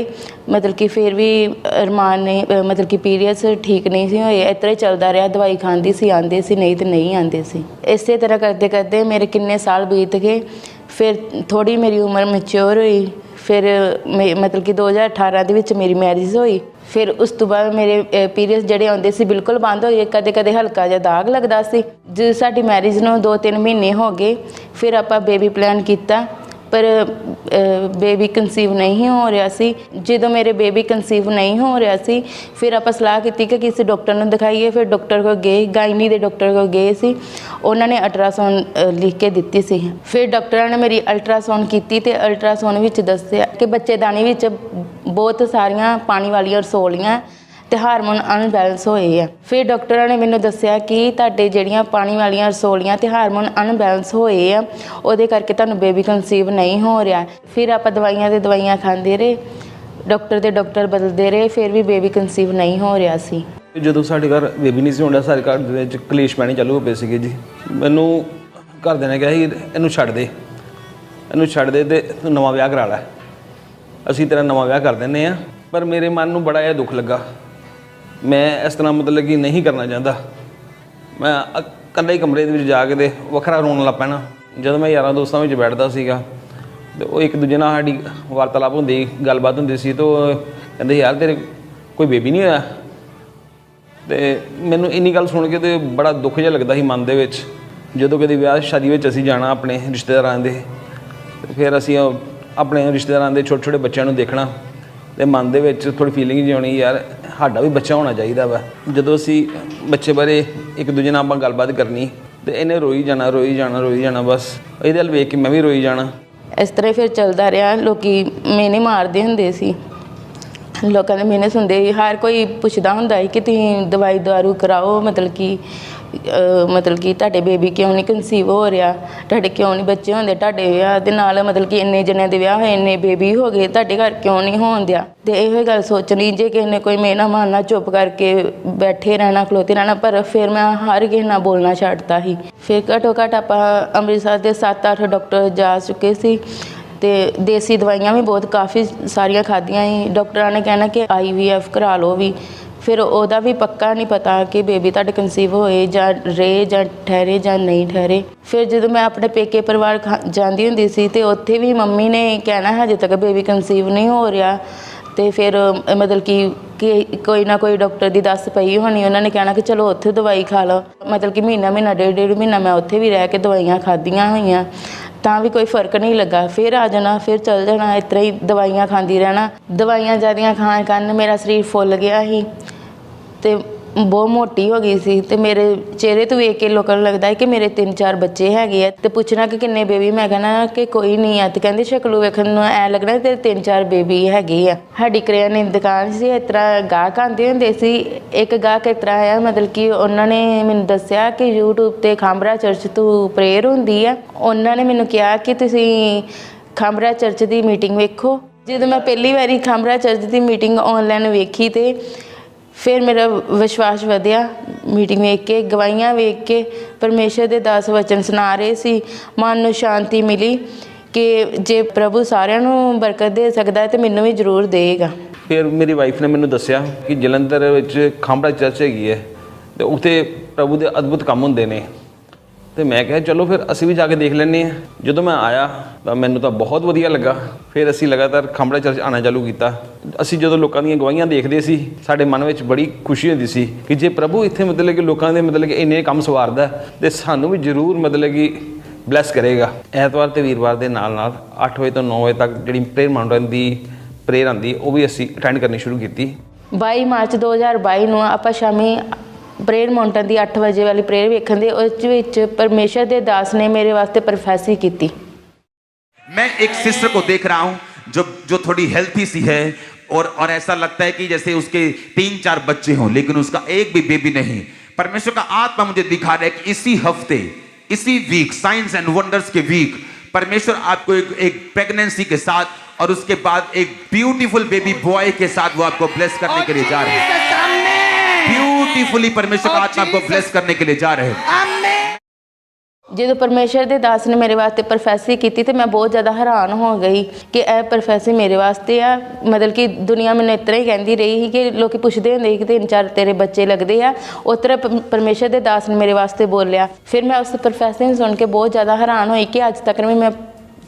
ਮਤਲਬ ਕਿ ਫਿਰ ਵੀ ਅਰਮਾਨ ਨਹੀਂ, ਮਤਲਬ ਕਿ ਪੀਰੀਅਡਸ ਠੀਕ ਨਹੀਂ ਸੀ ਹੋਏ। ਇਸ ਤਰ੍ਹਾਂ ਹੀ ਚੱਲਦਾ ਰਿਹਾ, ਦਵਾਈ ਖਾਂਦੀ ਸੀ, ਆਉਂਦੇ ਸੀ, ਨਹੀਂ ਤਾਂ ਨਹੀਂ ਆਉਂਦੇ ਸੀ। ਇਸੇ ਤਰ੍ਹਾਂ ਕਰਦੇ ਕਰਦੇ ਮੇਰੇ ਕਿੰਨੇ ਸਾਲ ਬੀਤ ਗਏ। ਫਿਰ ਥੋੜ੍ਹੀ ਮੇਰੀ ਉਮਰ ਮੈਚਿਓਰ ਹੋਈ। ਫਿਰ ਮਤਲਬ ਕਿ 2018 ਦੇ ਵਿੱਚ ਮੇਰੀ ਮੈਰਿਜ ਹੋਈ। ਫਿਰ ਉਸ ਤੋਂ ਬਾਅਦ ਮੇਰੇ ਪੀਰੀਅਡਸ ਜਿਹੜੇ ਆਉਂਦੇ ਸੀ ਬਿਲਕੁਲ ਬੰਦ ਹੋ ਗਏ। ਕਦੇ ਕਦੇ ਹਲਕਾ ਜਿਹਾ ਦਾਗ ਲੱਗਦਾ ਸੀ। ਜਦੋਂ ਸਾਡੀ ਮੈਰਿਜ ਨੂੰ 2-3 ਮਹੀਨੇ ਹੋ ਗਏ, ਫਿਰ ਆਪਾਂ ਬੇਬੀ ਪਲਾਨ ਕੀਤਾ, ਪਰ ਬੇਬੀ ਕਨਸੀਵ ਨਹੀਂ ਹੋ ਰਿਹਾ ਸੀ। ਜਦੋਂ ਮੇਰੇ ਬੇਬੀ ਕਨਸੀਵ ਨਹੀਂ ਹੋ ਰਿਹਾ ਸੀ, ਫਿਰ ਆਪਾਂ ਸਲਾਹ ਕੀਤੀ ਕਿ ਕਿਸੇ ਡਾਕਟਰ ਨੂੰ ਦਿਖਾਈਏ। ਫਿਰ ਡਾਕਟਰ ਕੋਲ ਗਏ, ਗਾਇਨੀ ਦੇ ਡਾਕਟਰ ਕੋਲ ਗਏ ਸੀ। ਉਹਨਾਂ ਨੇ ਅਲਟਰਾਸਾਊਂਡ ਲਿਖ ਕੇ ਦਿੱਤੀ ਸੀ। ਫਿਰ ਡਾਕਟਰਾਂ ਨੇ ਮੇਰੀ ਅਲਟਰਾਸਾਊਂਡ ਕੀਤੀ ਅਤੇ ਅਲਟਰਾਸਾਊਂਡ ਵਿੱਚ ਦੱਸਿਆ ਕਿ ਬੱਚੇਦਾਨੀ ਵਿੱਚ ਬਹੁਤ ਸਾਰੀਆਂ ਪਾਣੀ ਵਾਲੀਆਂ ਰਸੌਲੀਆਂ ਅਤੇ ਹਾਰਮੋਨ ਅਨਬੈਲੈਂਸ ਹੋਏ ਆ। ਫਿਰ ਡਾਕਟਰਾਂ ਨੇ ਮੈਨੂੰ ਦੱਸਿਆ ਕਿ ਤੁਹਾਡੇ ਜਿਹੜੀਆਂ ਪਾਣੀ ਵਾਲੀਆਂ ਰਸੌਲੀਆਂ ਅਤੇ ਹਾਰਮੋਨ ਅਨਬੈਲੈਂਸ ਹੋਏ ਆ, ਉਹਦੇ ਕਰਕੇ ਤੁਹਾਨੂੰ ਬੇਬੀ ਕਨਸੀਵ ਨਹੀਂ ਹੋ ਰਿਹਾ। ਫਿਰ ਆਪਾਂ ਦਵਾਈਆਂ ਦੇ ਦਵਾਈਆਂ ਖਾਂਦੇ ਰਹੇ, ਡਾਕਟਰ ਦੇ ਡਾਕਟਰ ਬਦਲਦੇ ਰਹੇ, ਫਿਰ ਵੀ ਬੇਬੀ ਕਨਸੀਵ ਨਹੀਂ ਹੋ ਰਿਹਾ ਸੀ। ਜਦੋਂ ਸਾਡੇ ਘਰ ਬੇਬੀ ਨਹੀਂ ਸੀ ਹੁੰਦਾ, ਸਾਡੇ ਘਰ ਦੇ ਵਿੱਚ ਕਲੇਸ਼ ਪੈਣੇ ਚਾਲੂ ਹੋ ਪਏ ਸੀਗੇ ਜੀ। ਮੈਨੂੰ ਘਰਦਿਆਂ ਨੇ ਕਿਹਾ ਸੀ ਇਹਨੂੰ ਛੱਡ ਦੇ ਅਤੇ ਤੂੰ ਨਵਾਂ ਵਿਆਹ ਕਰਾ ਲੈ, ਅਸੀਂ ਤੇਰਾ ਨਵਾਂ ਵਿਆਹ ਕਰ ਦਿੰਦੇ ਹਾਂ। ਪਰ ਮੇਰੇ ਮਨ ਨੂੰ ਬੜਾ ਇਹ ਦੁੱਖ ਲੱਗਾ। ਮੈਂ ਇਸ ਤਰ੍ਹਾਂ ਮਤਲਬ ਕਿ ਨਹੀਂ ਕਰਨਾ ਚਾਹੁੰਦਾ। ਮੈਂ ਇਕੱਲੇ ਹੀ ਕਮਰੇ ਦੇ ਵਿੱਚ ਜਾ ਕੇ ਤੇ ਵੱਖਰਾ ਰੋਣ ਲੱਗ ਪੈਣਾ। ਜਦੋਂ ਮੈਂ ਯਾਰਾਂ ਦੋਸਤਾਂ ਵਿੱਚ ਬੈਠਦਾ ਸੀਗਾ ਅਤੇ ਉਹ ਇੱਕ ਦੂਜੇ ਨਾਲ ਸਾਡੀ ਵਾਰਤਾਲਾਪ ਹੁੰਦੀ, ਗੱਲਬਾਤ ਹੁੰਦੀ ਸੀ, ਤਾਂ ਉਹ ਕਹਿੰਦੇ ਯਾਰ ਤੇਰੇ ਕੋਈ ਬੇਬੀ ਨਹੀਂ ਹੋਇਆ। ਅਤੇ ਮੈਨੂੰ ਇੰਨੀ ਗੱਲ ਸੁਣ ਕੇ ਤਾਂ ਬੜਾ ਦੁੱਖ ਜਿਹਾ ਲੱਗਦਾ ਸੀ ਮਨ ਦੇ ਵਿੱਚ। ਜਦੋਂ ਕਦੇ ਵਿਆਹ ਸ਼ਾਦੀ ਵਿੱਚ ਅਸੀਂ ਜਾਣਾ ਆਪਣੇ ਰਿਸ਼ਤੇਦਾਰਾਂ ਦੇ, ਫਿਰ ਅਸੀਂ ਆਪਣੇ ਰਿਸ਼ਤੇਦਾਰਾਂ ਦੇ ਛੋਟੇ ਛੋਟੇ ਬੱਚਿਆਂ ਨੂੰ ਦੇਖਣਾ ਅਤੇ ਮਨ ਦੇ ਵਿੱਚ ਥੋੜ੍ਹੀ ਫੀਲਿੰਗ ਜਿਹੀ ਆਉਣੀ, ਯਾਰ ਸਾਡਾ ਵੀ ਬੱਚਾ ਹੋਣਾ ਚਾਹੀਦਾ ਵਾ। ਜਦੋਂ ਅਸੀਂ ਬੱਚੇ ਬਾਰੇ ਇੱਕ ਦੂਜੇ ਨਾਲ ਆਪਾਂ ਗੱਲਬਾਤ ਕਰਨੀ ਅਤੇ ਇਹਨੇ ਰੋਈ ਜਾਣਾ ਬਸ। ਇਹਦੇ ਵੱਲ ਵੇਖ ਕੇ ਮੈਂ ਵੀ ਰੋਈ ਜਾਣਾ। ਇਸ ਤਰ੍ਹਾਂ ਫਿਰ ਚੱਲਦਾ ਰਿਹਾ। ਲੋਕ ਮੇਨੇ ਮਾਰਦੇ ਹੁੰਦੇ ਸੀ, ਲੋਕਾਂ ਦੇ ਮੇਨੇ ਸੁਣਦੇ ਸੀ। ਹਰ ਕੋਈ ਪੁੱਛਦਾ ਹੁੰਦਾ ਸੀ ਕਿ ਤੁਸੀਂ ਦਵਾਈ ਦਾਰੂ ਕਰਾਓ, ਮਤਲਬ ਕਿ ਤੁਹਾਡੇ ਬੇਬੀ ਕਿਉਂ ਨਹੀਂ ਕਨਸੀਵ ਹੋ ਰਿਹਾ, ਤੁਹਾਡੇ ਕਿਉਂ ਨਹੀਂ ਬੱਚੇ ਹੁੰਦੇ, ਤੁਹਾਡੇ ਵਿਆਹ ਦੇ ਨਾਲ ਮਤਲਬ ਕਿ ਇੰਨੇ ਜਣਿਆਂ ਦੇ ਵਿਆਹ ਹੋਏ, ਇੰਨੇ ਬੇਬੀ ਹੋ ਗਏ, ਤੁਹਾਡੇ ਘਰ ਕਿਉਂ ਨਹੀਂ ਹੋਣ ਦਿਆ। ਅਤੇ ਇਹੋ ਗੱਲ ਸੋਚਣੀ, ਜੇ ਕਿਸੇ ਨੇ ਕੋਈ ਮੇਨਾ ਮਾਰਨਾ, ਚੁੱਪ ਕਰਕੇ ਬੈਠੇ ਰਹਿਣਾ, ਖਲੋਤੇ ਰਹਿਣਾ। ਪਰ ਫਿਰ ਮੈਂ ਹਰ ਕਿਸੇ ਨਾਲ ਬੋਲਣਾ ਛੱਡਤਾ ਸੀ। ਫਿਰ ਘੱਟੋ ਘੱਟ ਆਪਾਂ ਅੰਮ੍ਰਿਤਸਰ ਦੇ 7-8 ਡਾਕਟਰ ਜਾ ਚੁੱਕੇ ਸੀ ਅਤੇ ਦੇਸੀ ਦਵਾਈਆਂ ਵੀ ਬਹੁਤ ਕਾਫੀ ਸਾਰੀਆਂ ਖਾਧੀਆਂ ਸੀ। ਡਾਕਟਰਾਂ ਨੇ ਕਹਿਣਾ ਕਿ IVF ਕਰਾ ਲਓ ਵੀ। ਫਿਰ ਉਹਦਾ ਵੀ ਪੱਕਾ ਨਹੀਂ ਪਤਾ ਕਿ ਬੇਬੀ ਤੁਹਾਡੇ ਕਨਸੀਵ ਹੋਏ ਜਾਂ ਰਹੇ ਜਾਂ ਠਹਿਰੇ ਜਾਂ ਨਹੀਂ ਠਹਿਰੇ। ਫਿਰ ਜਦੋਂ ਮੈਂ ਆਪਣੇ ਪੇਕੇ ਪਰਿਵਾਰ ਜਾਂਦੀ ਹੁੰਦੀ ਸੀ ਅਤੇ ਉੱਥੇ ਵੀ ਮੰਮੀ ਨੇ ਕਹਿਣਾ ਹਜੇ ਤੱਕ ਬੇਬੀ ਕਨਸੀਵ ਨਹੀਂ ਹੋ ਰਿਹਾ। ਅਤੇ ਫਿਰ ਮਤਲਬ ਕਿ ਕੋਈ ਨਾ ਕੋਈ ਡਾਕਟਰ ਦੀ ਦੱਸ ਪਈ ਹੋਣੀ, ਉਹਨਾਂ ਨੇ ਕਹਿਣਾ ਕਿ ਚਲੋ ਉੱਥੇ ਦਵਾਈ ਖਾ ਲਓ। ਮਤਲਬ ਕਿ ਮਹੀਨਾ ਡੇਢ ਮਹੀਨਾ ਮੈਂ ਉੱਥੇ ਵੀ ਰਹਿ ਕੇ ਦਵਾਈਆਂ ਖਾਧੀਆਂ ਹੋਈਆਂ, ਤਾਂ ਵੀ ਕੋਈ ਫਰਕ ਨਹੀਂ ਲੱਗਾ। ਫਿਰ ਆ ਜਾਣਾ, ਫਿਰ ਚੱਲ ਜਾਣਾ, ਇਸ ਤਰ੍ਹਾਂ ਹੀ ਦਵਾਈਆਂ ਖਾਂਦੀ ਰਹਿਣਾ। ਦਵਾਈਆਂ ਜ਼ਿਆਦੀਆਂ ਖਾਣ ਕਾਰਨ ਮੇਰਾ ਸਰੀਰ ਫੁੱਲ ਗਿਆ ਸੀ ਅਤੇ ਬਹੁਤ ਮੋਟੀ ਹੋ ਗਈ ਸੀ। ਅਤੇ ਮੇਰੇ ਚਿਹਰੇ ਤੋਂ ਵੇਖ ਕੇ ਲੋਕਾਂ ਨੂੰ ਲੱਗਦਾ ਹੈ ਕਿ ਮੇਰੇ 3-4 ਬੱਚੇ ਹੈਗੇ ਆ। ਅਤੇ ਪੁੱਛਣਾ ਕਿ ਕਿੰਨੇ ਬੇਬੀ, ਮੈਂ ਕਹਿਣਾ ਕਿ ਕੋਈ ਨਹੀਂ ਆ। ਅਤੇ ਕਹਿੰਦੇ ਸ਼ਕਲੋਂ ਵੇਖਣ ਨੂੰ ਐਂ ਲੱਗਣਾ ਤੇਰੇ 3-4 ਬੇਬੀ ਹੈਗੇ ਆ। ਸਾਡੀ ਕਰਿਆਨੇ ਦੀ ਦੁਕਾਨ ਸੀ, ਇਸ ਤਰ੍ਹਾਂ ਗਾਹਕ ਆਉਂਦੇ ਹੁੰਦੇ ਸੀ। ਇੱਕ ਗਾਹਕ ਇਸ ਤਰ੍ਹਾਂ ਆਇਆ, ਮਤਲਬ ਕਿ ਉਹਨਾਂ ਨੇ ਮੈਨੂੰ ਦੱਸਿਆ ਕਿ YouTube 'ਤੇ ਖਾਂਬਰਾ ਚਰਚ ਤੋਂ ਪ੍ਰੇਅਰ ਹੁੰਦੀ ਆ। ਉਹਨਾਂ ਨੇ ਮੈਨੂੰ ਕਿਹਾ ਕਿ ਤੁਸੀਂ ਖਾਂਬਰਾ ਚਰਚ ਦੀ ਮੀਟਿੰਗ ਵੇਖੋ। ਜਦੋਂ ਮੈਂ ਪਹਿਲੀ ਵਾਰੀ ਖਾਂਬਰਾ ਚਰਚ ਦੀ ਮੀਟਿੰਗ ਔਨਲਾਈਨ ਵੇਖੀ ਅਤੇ ਫਿਰ ਮੇਰਾ ਵਿਸ਼ਵਾਸ ਵਧਿਆ। ਮੀਟਿੰਗ ਵੇਖ ਕੇ, ਗਵਾਹੀਆਂ ਵੇਖ ਕੇ, ਪਰਮੇਸ਼ਰ ਦੇ 10 ਵਚਨ ਸੁਣਾ ਰਹੇ ਸੀ, ਮਨ ਨੂੰ ਸ਼ਾਂਤੀ ਮਿਲੀ ਕਿ ਜੇ ਪ੍ਰਭੂ ਸਾਰਿਆਂ ਨੂੰ ਬਰਕਤ ਦੇ ਸਕਦਾ ਤੇ ਮੈਨੂੰ ਵੀ ਜ਼ਰੂਰ ਦੇਗਾ। ਫਿਰ ਮੇਰੀ ਵਾਈਫ ਨੇ ਮੈਨੂੰ ਦੱਸਿਆ ਕਿ ਜਲੰਧਰ ਵਿੱਚ ਖਾਂਬੜਾ ਚਰਚ ਹੈਗੀ ਹੈ ਤੇ ਉੱਥੇ ਪ੍ਰਭੂ ਦੇ ਅਦਭੁਤ ਕੰਮ ਹੁੰਦੇ ਨੇ। ਤੇ ਮੈਂ ਕਿਹਾ ਚਲੋ ਫਿਰ ਅਸੀਂ ਵੀ ਜਾ ਕੇ ਦੇਖ ਲੈਂਦੇ ਹਾਂ। ਜਦੋਂ ਮੈਂ ਆਇਆ ਤਾਂ ਮੈਨੂੰ ਤਾਂ ਬਹੁਤ ਵਧੀਆ ਲੱਗਾ। ਫਿਰ ਅਸੀਂ ਲਗਾਤਾਰ ਖਾਂਬੜਾ ਚਰਚ ਆਉਣਾ ਚਾਲੂ ਕੀਤਾ। ਅਸੀਂ ਜਦੋਂ ਲੋਕਾਂ ਦੀਆਂ ਗਵਾਹੀਆਂ ਦੇਖਦੇ ਸੀ, ਸਾਡੇ ਮਨ ਵਿੱਚ ਬੜੀ ਖੁਸ਼ੀ ਹੁੰਦੀ ਸੀ ਕਿ ਜੇ ਪ੍ਰਭੂ ਇੱਥੇ ਮਤਲਬ ਕਿ ਲੋਕਾਂ ਦੇ ਮਤਲਬ ਕਿ ਇੰਨੇ ਕੰਮ ਸਵਾਰਦਾ ਤੇ ਸਾਨੂੰ ਵੀ ਜ਼ਰੂਰ ਮਤਲਬ ਕਿ ਬਲੈਸ ਕਰੇਗਾ। ਐਤਵਾਰ ਤੇ ਵੀਰਵਾਰ ਦੇ ਨਾਲ ਨਾਲ 8 ਵਜੇ ਤੋਂ 9 ਵਜੇ ਤੱਕ ਜਿਹੜੀ ਪ੍ਰੇਅਰ ਮਾਊਂਟੇਨ ਦੀ ਪ੍ਰੇਅਰ ਆਉਂਦੀ ਉਹ ਵੀ ਅਸੀਂ ਅਟੈਂਡ ਕਰਨੀ ਸ਼ੁਰੂ ਕੀਤੀ। 22 ਮਾਰਚ 2022 ਨੂੰ ਆਪਾਂ ਸ਼ਾਮੀ ਪ੍ਰੇਅਰ ਮਾਊਂਟੇਨ ਦੀ 8 ਵਜੇ ਵਾਲੀ ਪ੍ਰੇਅਰ ਵੇਖਣ ਦੇ ਉਸ ਵਿੱਚ ਪਰਮੇਸ਼ਰ ਦੇ ਦਾਸ ਨੇ ਮੇਰੇ ਵਾਸਤੇ ਪ੍ਰੋਫੈਸੀ ਕੀਤੀ। मैं एक सिस्टर को देख रहा हूं जो थोड़ी हेल्थी सी है और ऐसा लगता है कि जैसे उसके 3-4 बच्चे हों, लेकिन उसका एक भी बेबी नहीं। परमेश्वर का आत्मा मुझे दिखा रहा है कि इसी हफ्ते, इसी वीक, साइंस एंड वंडर्स के वीक, परमेश्वर आपको एक प्रेगनेंसी के साथ और उसके बाद एक ब्यूटीफुल बेबी बॉय के साथ वो आपको ब्लेस करने के लिए जा रहे हैं। ब्यूटीफुली परमेश्वर का आत्मा आपको ब्लेस करने के लिए जा रहे हैं। ਜਦੋਂ ਪਰਮੇਸ਼ਰ ਦੇ ਦਾਸ ਨੇ ਮੇਰੇ ਵਾਸਤੇ ਪ੍ਰੋਫੈਸੀ ਕੀਤੀ ਤੇ ਮੈਂ ਬਹੁਤ ਜ਼ਿਆਦਾ ਹੈਰਾਨ ਹੋ ਗਈ ਕਿ ਇਹ ਪ੍ਰੋਫੈਸੀ ਮੇਰੇ ਵਾਸਤੇ ਆ। ਮਤਲਬ ਕਿ ਦੁਨੀਆ ਮੈਨੂੰ ਇਸ ਤਰ੍ਹਾਂ ਹੀ ਕਹਿੰਦੀ ਰਹੀ ਸੀ ਕਿ ਲੋਕੀ ਪੁੱਛਦੇ ਹੁੰਦੇ ਸੀ ਕਿ 3-4 ਤੇਰੇ ਬੱਚੇ ਲੱਗਦੇ ਆ। ਉਸ ਤਰ੍ਹਾਂ ਪਰਮੇਸ਼ਰ ਦੇ ਦਾਸ ਨੇ ਮੇਰੇ ਵਾਸਤੇ ਬੋਲਿਆ। ਫਿਰ ਮੈਂ ਉਸ ਪ੍ਰੋਫੈਸੀ ਨੂੰ ਸੁਣ ਕੇ ਬਹੁਤ ਜ਼ਿਆਦਾ ਹੈਰਾਨ ਹੋਈ ਕਿ ਅੱਜ ਤੱਕ ਵੀ ਮੈਂ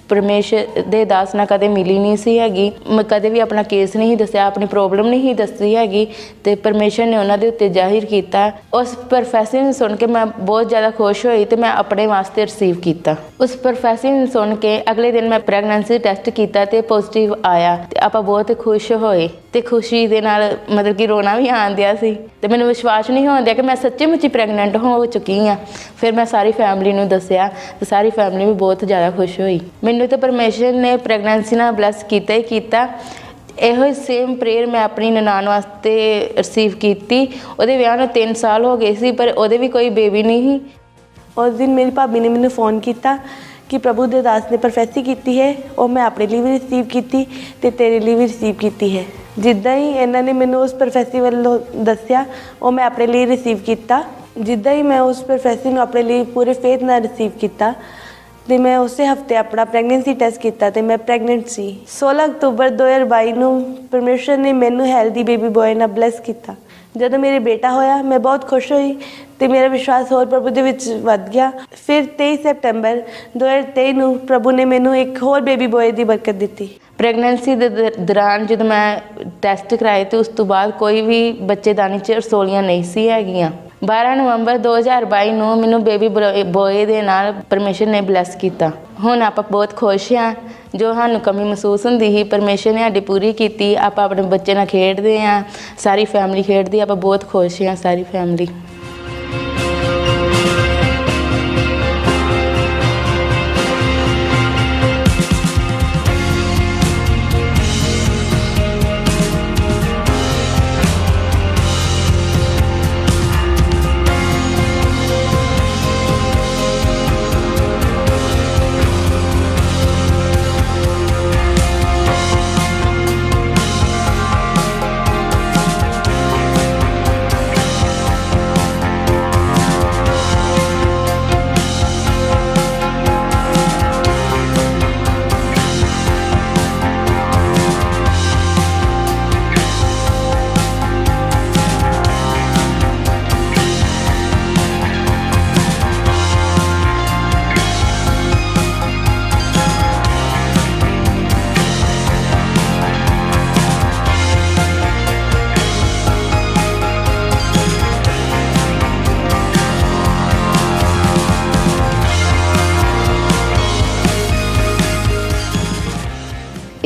ਪਰਮੇਸ਼ਰ ਦੇ ਦਾਸ ਨਾਲ ਕਦੇ ਮਿਲੀ ਨਹੀਂ ਸੀ ਹੈਗੀ। ਮੈਂ ਕਦੇ ਵੀ ਆਪਣਾ ਕੇਸ ਨਹੀਂ ਦੱਸਿਆ, ਆਪਣੀ ਪ੍ਰੋਬਲਮ ਨਹੀਂ ਦੱਸੀ ਹੈਗੀ ਤੇ ਪਰਮੇਸ਼ਰ ਨੇ ਉਹਨਾਂ ਦੇ ਉੱਤੇ ਜ਼ਾਹਿਰ ਕੀਤਾ। ਉਸ ਪ੍ਰੋਫੈਸਰ ਨੂੰ ਸੁਣ ਕੇ ਮੈਂ ਬਹੁਤ ਜ਼ਿਆਦਾ ਖੁਸ਼ ਹੋਈ ਤੇ ਮੈਂ ਆਪਣੇ ਵਾਸਤੇ ਰਿਸੀਵ ਕੀਤਾ। ਉਸ ਪ੍ਰੋਫੈਸਰ ਨੂੰ ਸੁਣ ਕੇ ਅਗਲੇ ਦਿਨ ਮੈਂ ਪ੍ਰੈਗਨੈਂਸੀ ਟੈਸਟ ਕੀਤਾ ਤੇ ਪੋਜ਼ਿਟਿਵ ਆਇਆ ਤੇ ਆਪਾਂ ਬਹੁਤ ਖੁਸ਼ ਹੋਏ ਤੇ ਖੁਸ਼ੀ ਦੇ ਨਾਲ ਮਤਲਬ ਕਿ ਰੋਣਾ ਵੀ ਆਉਂਦਿਆ ਸੀ ਤੇ ਮੈਨੂੰ ਵਿਸ਼ਵਾਸ ਨਹੀਂ ਹੋਣ ਦਿਆ ਕਿ ਮੈਂ ਸੱਚੀ ਮੁੱਚੀ ਪ੍ਰੈਗਨੈਂਟ ਹੋ ਚੁੱਕੀ ਹਾਂ। ਫਿਰ ਮੈਂ ਸਾਰੀ ਫੈਮਿਲੀ ਨੂੰ ਦੱਸਿਆ ਤੇ ਸਾਰੀ ਫੈਮਿਲੀ ਵੀ ਬਹੁਤ ਜ਼ਿਆਦਾ ਖੁਸ਼ ਹੋਈ। ਮੈਨੂੰ ਤਾਂ ਪਰਮੇਸ਼ਰ ਨੇ ਪ੍ਰੈਗਨੈਂਸੀ ਨਾਲ ਬਲੈਸ ਕੀਤਾ ਹੀ ਕੀਤਾ। ਇਹੋ ਸੇਮ ਪ੍ਰੇਅਰ ਮੈਂ ਆਪਣੀ ਨਨਾਣ ਵਾਸਤੇ ਰਿਸੀਵ ਕੀਤੀ। ਉਹਦੇ ਵਿਆਹ ਨੂੰ 3 ਸਾਲ ਹੋ ਗਏ ਸੀ ਪਰ ਉਹਦੇ ਵੀ ਕੋਈ ਬੇਬੀ ਨਹੀਂ ਸੀ। ਉਸ ਦਿਨ ਮੇਰੀ ਭਾਬੀ ਨੇ ਮੈਨੂੰ फ़ोन ਕੀਤਾ ਕਿ ਪ੍ਰਭੂ ਦੇ ਦਾਸ ਨੇ ਪ੍ਰੋਫੈਸੀ ਕੀਤੀ ਹੈ, ਉਹ ਮੈਂ ਆਪਣੇ ਲਈ ਵੀ ਰਿਸੀਵ ਕੀਤੀ ਤੇ ਤੇਰੇ ਲਈ ਵੀ ਰਿਸੀਵ ਕੀਤੀ ਹੈ। ਜਿੱਦਾਂ ਹੀ ਇਹਨਾਂ ਨੇ ਮੈਨੂੰ ਉਸ ਪ੍ਰੋਫੈਸੀ ਵੱਲੋਂ ਦੱਸਿਆ ਉਹ ਮੈਂ ਆਪਣੇ ਲਈ ਰਿਸੀਵ ਕੀਤਾ। ਜਿੱਦਾਂ ਹੀ ਮੈਂ ਉਸ ਪ੍ਰੋਫੈਸੀ ਨੂੰ ਆਪਣੇ ਲਈ ਪੂਰੇ ਫੇਥ ਨਾਲ ਰਿਸੀਵ ਕੀਤਾ ਤੇ ਮੈਂ ਉਸੇ ਹਫਤੇ ਆਪਣਾ ਪ੍ਰੈਗਨੈਂਸੀ ਟੈਸਟ ਕੀਤਾ ਤੇ ਮੈਂ ਪ੍ਰੈਗਨੈਂਟ ਸੀ। 16 ਅਕਤੂਬਰ 2022 ਨੂੰ ਪਰਮੇਸ਼ਰ ਨੇ ਮੈਨੂੰ ਹੈਲਦੀ ਬੇਬੀ ਬॉय ਨਾਲ ਬਲੈਸ ਕੀਤਾ। ਜਦੋਂ ਮੇਰੇ ਬੇਟਾ ਹੋਇਆ ਮੈਂ ਬਹੁਤ ਖੁਸ਼ ਹੋਈ ਤੇ ਮੇਰਾ ਵਿਸ਼ਵਾਸ ਹੋਰ ਪ੍ਰਭੂ ਦੇ ਵਿੱਚ ਵੱਧ ਗਿਆ। ਫਿਰ 23 ਸਤੰਬਰ 2023 ਨੂੰ ਪ੍ਰਭੂ ਨੇ ਮੈਨੂੰ ਇੱਕ ਹੋਰ ਬੇਬੀ ਬॉय ਦੀ ਬਰਕਤ ਦਿੱਤੀ। ਪ੍ਰੈਗਨੈਂਸੀ ਦੇ ਦੌਰਾਨ ਜਦੋਂ ਮੈਂ ਟੈਸਟ ਕਰਾਏ ਤੇ ਉਸ ਤੋਂ ਬਾਅਦ ਕੋਈ ਵੀ ਬੱਚੇਦਾਨੀ 'ਚ ਰਸੋਲੀਆਂ ਨਹੀਂ ਸੀ ਹੈਗੀਆਂ। 12 ਨਵੰਬਰ 2022 ਨੂੰ ਮੈਨੂੰ ਬੇਬੀ ਬॉय ਦੇ ਨਾਲ ਪਰਮੇਸ਼ਰ ਨੇ ਬਲੈਸ ਕੀਤਾ। ਹੁਣ ਆਪਾਂ ਬਹੁਤ ਖੁਸ਼ ਹਾਂ। ਜੋ ਸਾਨੂੰ ਕਮੀ ਮਹਿਸੂਸ ਹੁੰਦੀ ਸੀ ਪਰਮੇਸ਼ਰ ਨੇ ਸਾਡੀ ਪੂਰੀ ਕੀਤੀ। ਆਪਾਂ ਆਪਣੇ ਬੱਚੇ ਨਾਲ ਖੇਡਦੇ ਹਾਂ, ਸਾਰੀ ਫੈਮਿਲੀ ਖੇਡਦੀ। ਆਪਾਂ ਬਹੁਤ ਖੁਸ਼ ਹਾਂ ਸਾਰੀ ਫੈਮਿਲੀ।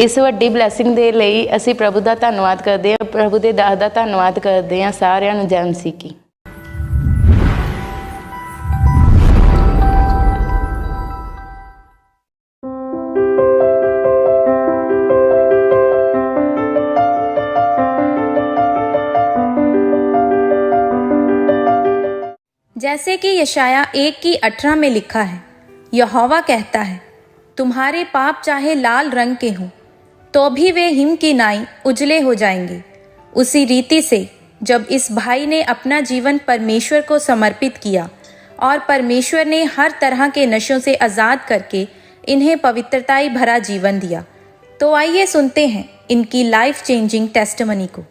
ਇਸ ਵੱਡੀ ਬਲੈਸਿੰਗ ਦੇ ਲਈ ਅਸੀਂ ਪ੍ਰਭੂ ਦਾ ਧੰਨਵਾਦ ਕਰਦੇ ਹਾਂ। ਪ੍ਰਭੂ ਦੇ ਦਾਸ ਦਾ ਧੰਨਵਾਦ ਕਰਦੇ ਹਾਂ। ਸਾਰਿਆਂ ਨੂੰ ਜੈ ਮਸੀਹ ਕੀ। जैसे कि यशाया 1:18 में लिखा है, यहोवा कहता है, तुम्हारे पाप चाहे लाल रंग के हों तो भी वे हिम की नाई उजले हो जाएंगे। उसी रीति से जब इस भाई ने अपना जीवन परमेश्वर को समर्पित किया और परमेश्वर ने हर तरह के नशों से आज़ाद करके इन्हें पवित्रताई भरा जीवन दिया। तो आइए सुनते हैं इनकी लाइफ चेंजिंग टेस्टिमनी को।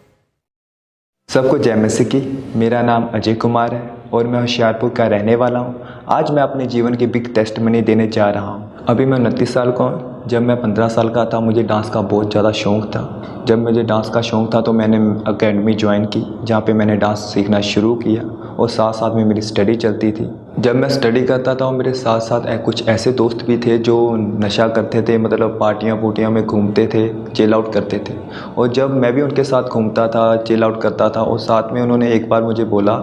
सबको जय मसीह की। मेरा नाम अजय कुमार है और मैं होशियारपुर का रहने वाला हूँ। आज मैं अपने जीवन की बिग टेस्टिमनी देने जा रहा हूँ। अभी मैं 29 साल का हूँ। जब मैं 15 साल का था मुझे डांस का बहुत ज़्यादा शौक़ था। जब मुझे डांस का शौक़ था तो मैंने एकेडमी ज्वाइन की, जहाँ पे मैंने डांस सीखना शुरू किया और साथ साथ में मेरी स्टडी चलती थी। जब मैं स्टडी करता था मेरे साथ साथ कुछ ऐसे दोस्त भी थे जो नशा करते थे, मतलब पार्टियाँ में घूमते थे, चिल आउट करते थे। और जब मैं भी उनके साथ घूमता था, चिल आउट करता था, और साथ में उन्होंने एक बार मुझे बोला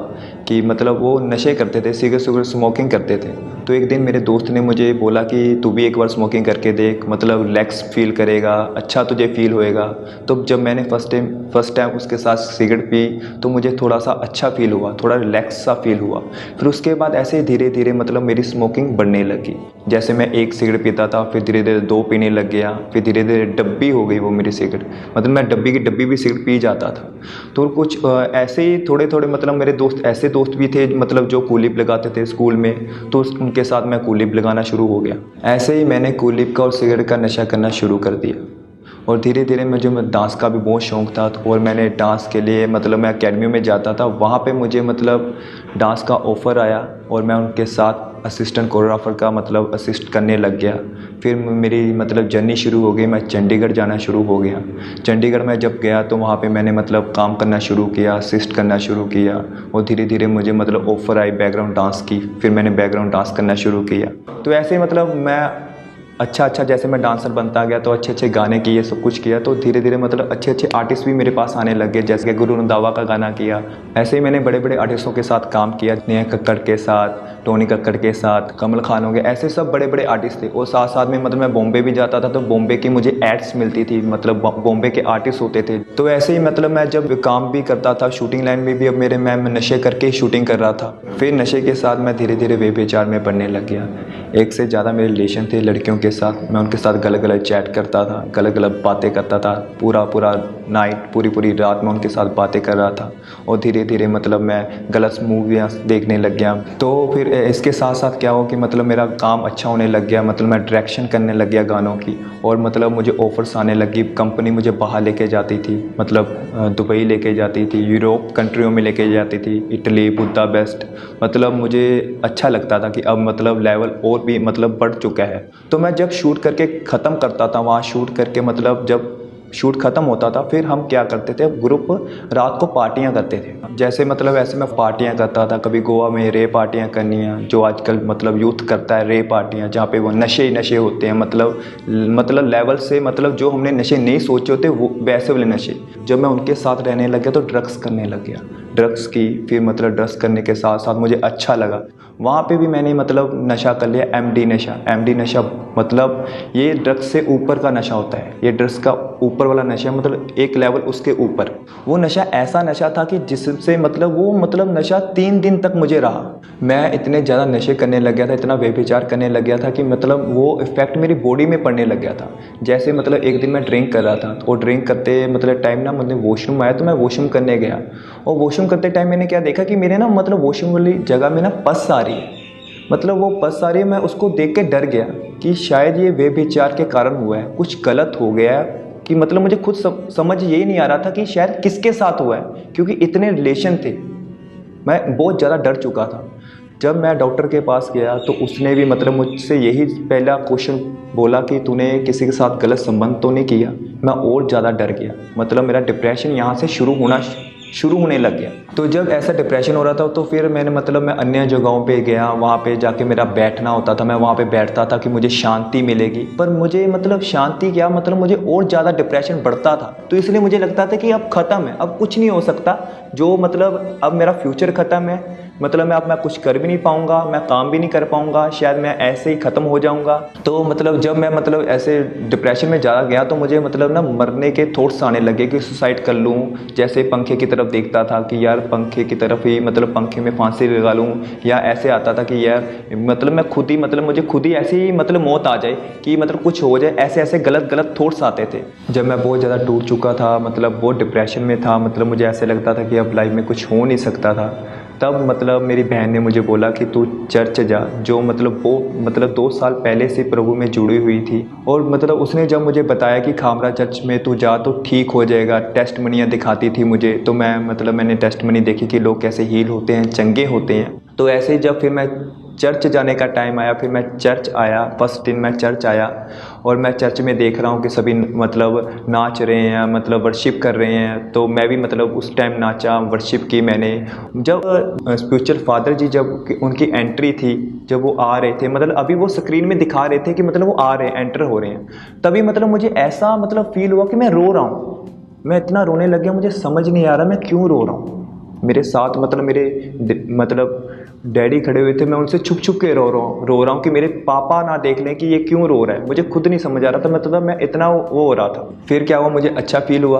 कि मतलब वो नशे करते थे, सिगरेट स्मोकिंग करते थे। तो एक दिन मेरे दोस्त ने मुझे बोला कि तू भी एक बार स्मोकिंग करके देख, मतलब रिलैक्स फील करेगा, अच्छा तुझे फील होएगा। तो जब मैंने फर्स्ट टाइम उसके साथ सिगरेट पी तो मुझे थोड़ा सा अच्छा फील हुआ, थोड़ा रिलैक्स सा फील हुआ। फिर उसके बाद ऐसे धीरे धीरे मतलब मेरी स्मोकिंग बढ़ने लगी। जैसे मैं एक सिगरेट पीता था, फिर धीरे धीरे 2 पीने लग गया, फिर धीरे धीरे डब्बी हो गई वो मेरी सिगरेट, मतलब मैं डब्बी की डब्बी भी सिगरेट पी जाता था। तो कुछ ऐसे ही थोड़े थोड़े मतलब मेरे दोस्त ऐसे दोस्त भी थे मतलब जो कूलिप लगाते थे स्कूल में, तो उनके साथ मैं कूलिप लगाना शुरू हो गया। ऐसे ही मैंने कूलिप का और सिगरेट का नशा करना शुरू कर दिया। और धीरे धीरे मुझे डांस का भी बहुत शौक़ था और मैंने डांस के लिए मतलब मैं एकेडमी में जाता था। वहाँ पे मुझे मतलब डांस का ऑफ़र आया और मैं उनके साथ असिस्टेंट कोरियोग्राफर का मतलब असिस्ट करने लग गया। फिर मेरी मतलब जर्नी शुरू हो गई, मैं चंडीगढ़ जाना शुरू हो गया। चंडीगढ़ में जब गया तो वहाँ पे मैंने मतलब काम करना शुरू किया, असिस्ट करना शुरू किया और धीरे धीरे मुझे मतलब ऑफ़र आई बैकग्राउंड डांस की। फिर मैंने बैकग्राउंड डांस करना शुरू किया। तो ऐसे मतलब मैं अच्छा जैसे मैं डांसर बनता गया तो अच्छे गाने किए, सब कुछ किया। तो धीरे धीरे मतलब अच्छे आर्टिस्ट भी मेरे पास आने लगे, जैसे कि गुरु रंधावा का गाना किया। ऐसे ही मैंने बड़े बड़े आर्टिस्टों के साथ काम किया, नेहा कक्कड़ के साथ, टोनी कक्कड़ के साथ, कमल खान हो गए, ऐसे सब बड़े बड़े आर्टिस्ट थे। और साथ साथ में मतलब मैं बॉम्बे भी जाता था तो बॉम्बे की मुझे एड्स मिलती थी, मतलब बॉम्बे के आर्टिस्ट होते थे। तो ऐसे ही मतलब मैं जब काम भी करता था, शूटिंग लाइन में भी अब मैं नशे करके ही शूटिंग कर रहा था। फिर नशे के साथ मैं धीरे धीरे व्यभिचार में पड़ने लग गया। एक से ज़्यादा मेरे रिलेशन थे लड़कियों के साथ। मैं उनके साथ गलत चैट करता था, गलत बातें करता था, पूरा नाइट पूरी रात में उनके साथ बातें कर रहा था। और धीरे धीरे मतलब मैं गलत मूवियाँ देखने लग गया। तो फिर इसके साथ साथ क्या हो कि मतलब मेरा काम अच्छा होने लग गया, मतलब मैं डायरेक्शन करने लग गया गानों की। और मतलब मुझे ऑफर्स आने लगी, कंपनी मुझे बाहर लेके जाती थी, मतलब दुबई लेके जाती थी, यूरोप कंट्रियों में लेके जाती थी, इटली, बुदापेस्ट। मतलब मुझे अच्छा लगता था कि अब मतलब लेवल और भी मतलब बढ़ चुका है। तो मैं जब शूट करके ख़त्म करता था, वहाँ शूट करके मतलब जब शूट ख़त्म होता था फिर हम क्या करते थे, ग्रुप रात को पार्टियां करते थे। जैसे मतलब ऐसे मैं पार्टियां करता था, कभी गोवा में रे पार्टियां करनी है, जो आजकल मतलब यूथ करता है रे पार्टियां, जहाँ पे वो नशे होते हैं, मतलब लेवल से मतलब जो हमने नशे नहीं सोचे होते वो वैसे वाले नशे। जब मैं उनके साथ रहने लग गया तो ड्रग्स करने लग गया, ड्रग्स की। फिर मतलब ड्रग्स करने के साथ साथ मुझे अच्छा लगा। वहाँ पे भी मैंने मतलब नशा कर लिया, एमडी नशा मतलब ये ड्रग्स से ऊपर का नशा होता है, ये ड्रग्स का ऊपर वाला नशा, मतलब एक लेवल उसके ऊपर। वो नशा ऐसा नशा था कि जिससे मतलब वो मतलब नशा 3 दिन तक मुझे रहा। मैं इतने ज़्यादा नशे करने लग गया था, इतना व्यभिचार करने लग गया था कि मतलब वो इफ़ेक्ट मेरी बॉडी में पड़ने लग गया था। जैसे मतलब एक दिन मैं ड्रिंक कर रहा था और ड्रिंक करते मतलब टाइम ना मतलब वॉशरूम आया, तो मैं वॉशरूम करने गया और वॉशरूम करते टाइम मैंने क्या देखा कि मेरे ना मतलब वॉशरूम वाली जगह में ना पस आ रही है, मतलब वो पस आ रही है। मैं उसको देख के डर गया कि शायद ये व्यभिचार के कारण हुआ है, कुछ गलत हो गया है। कि मतलब मुझे खुद समझ यही नहीं आ रहा था कि शायद किसके साथ हुआ है, क्योंकि इतने रिलेशन थे। मैं बहुत ज़्यादा डर चुका था। जब मैं डॉक्टर के पास गया तो उसने भी मतलब मुझसे यही पहला क्वेश्चन बोला कि तूने किसी के साथ गलत संबंध तो नहीं किया। मैं और ज़्यादा डर गया, मतलब मेरा डिप्रेशन यहाँ से शुरू होने लग गया। तो जब ऐसा डिप्रेशन हो रहा था तो फिर मैंने मतलब मैं अन्य जगहों पे गया, वहाँ पे जाके मेरा बैठना होता था, मैं वहाँ पे बैठता था कि मुझे शांति मिलेगी। पर मुझे मतलब शांति क्या, मतलब मुझे और ज़्यादा डिप्रेशन बढ़ता था। तो इसलिए मुझे लगता था कि अब ख़त्म है, अब कुछ नहीं हो सकता, जो मतलब अब मेरा फ्यूचर ख़त्म है, मतलब मैं अब मैं कुछ कर भी नहीं पाऊँगा, मैं काम भी नहीं कर पाऊँगा, शायद मैं ऐसे ही ख़त्म हो जाऊँगा। तो मतलब जब मैं मतलब ऐसे डिप्रेशन में ज़्यादा गया तो मुझे मतलब ना मरने के थॉट्स आने लगे कि सुसाइड कर लूँ। जैसे पंखे की तरफ देखता था कि यार पंखे की तरफ ही मतलब पंखे में फांसी लगा लूँ, या ऐसे आता था कि यार मतलब मैं खुद ही मतलब मुझे खुद ही ऐसी ही मतलब मौत आ जाए कि मतलब कुछ हो जाए, ऐसे ऐसे गलत थॉट्स आते थे। जब मैं बहुत ज़्यादा टूट चुका था, मतलब बहुत डिप्रेशन में था, मतलब मुझे ऐसे लगता था कि अब लाइफ में कुछ हो नहीं सकता था, तब मतलब मेरी बहन ने मुझे बोला कि तू चर्च जा, जो मतलब वो मतलब 2 साल पहले से प्रभु में जुड़ी हुई थी। और मतलब उसने जब मुझे बताया कि खामरा चर्च में तू जा तो ठीक हो जाएगा, टेस्टमनियाँ दिखाती थी मुझे, तो मैंने टेस्टमनी देखी कि लोग कैसे हील होते हैं, चंगे होते हैं। तो ऐसे ही जब फिर मैं चर्च जाने का टाइम आया, फिर मैं चर्च आया, फर्स्ट दिन मैं चर्च आया और मैं चर्च में देख रहा हूँ कि सभी मतलब नाच रहे हैं, मतलब वर्शिप कर रहे हैं। तो मैं भी मतलब उस टाइम नाचा, वर्शिप की मैंने। जब स्पिरिचुअल फादर जी जब उनकी एंट्री थी, जब वो आ रहे थे, मतलब अभी वो स्क्रीन में दिखा रहे थे कि मतलब वो आ रहे हैं, एंटर हो रहे हैं, तभी मतलब मुझे ऐसा मतलब फील हुआ कि मैं रो रहा हूँ। मैं इतना रोने लग गया, मुझे समझ नहीं आ रहा मैं क्यों रो रहा हूँ। मेरे साथ मतलब मेरे मतलब डैडी खड़े हुए थे, मैं उनसे छुप छुप के रो रहा हूँ कि मेरे पापा ना देख लें कि ये क्यों रो रहा है। मुझे खुद नहीं समझ आ रहा था, मतलब मैं इतना वो हो रहा था। फिर क्या हुआ, मुझे अच्छा फील हुआ।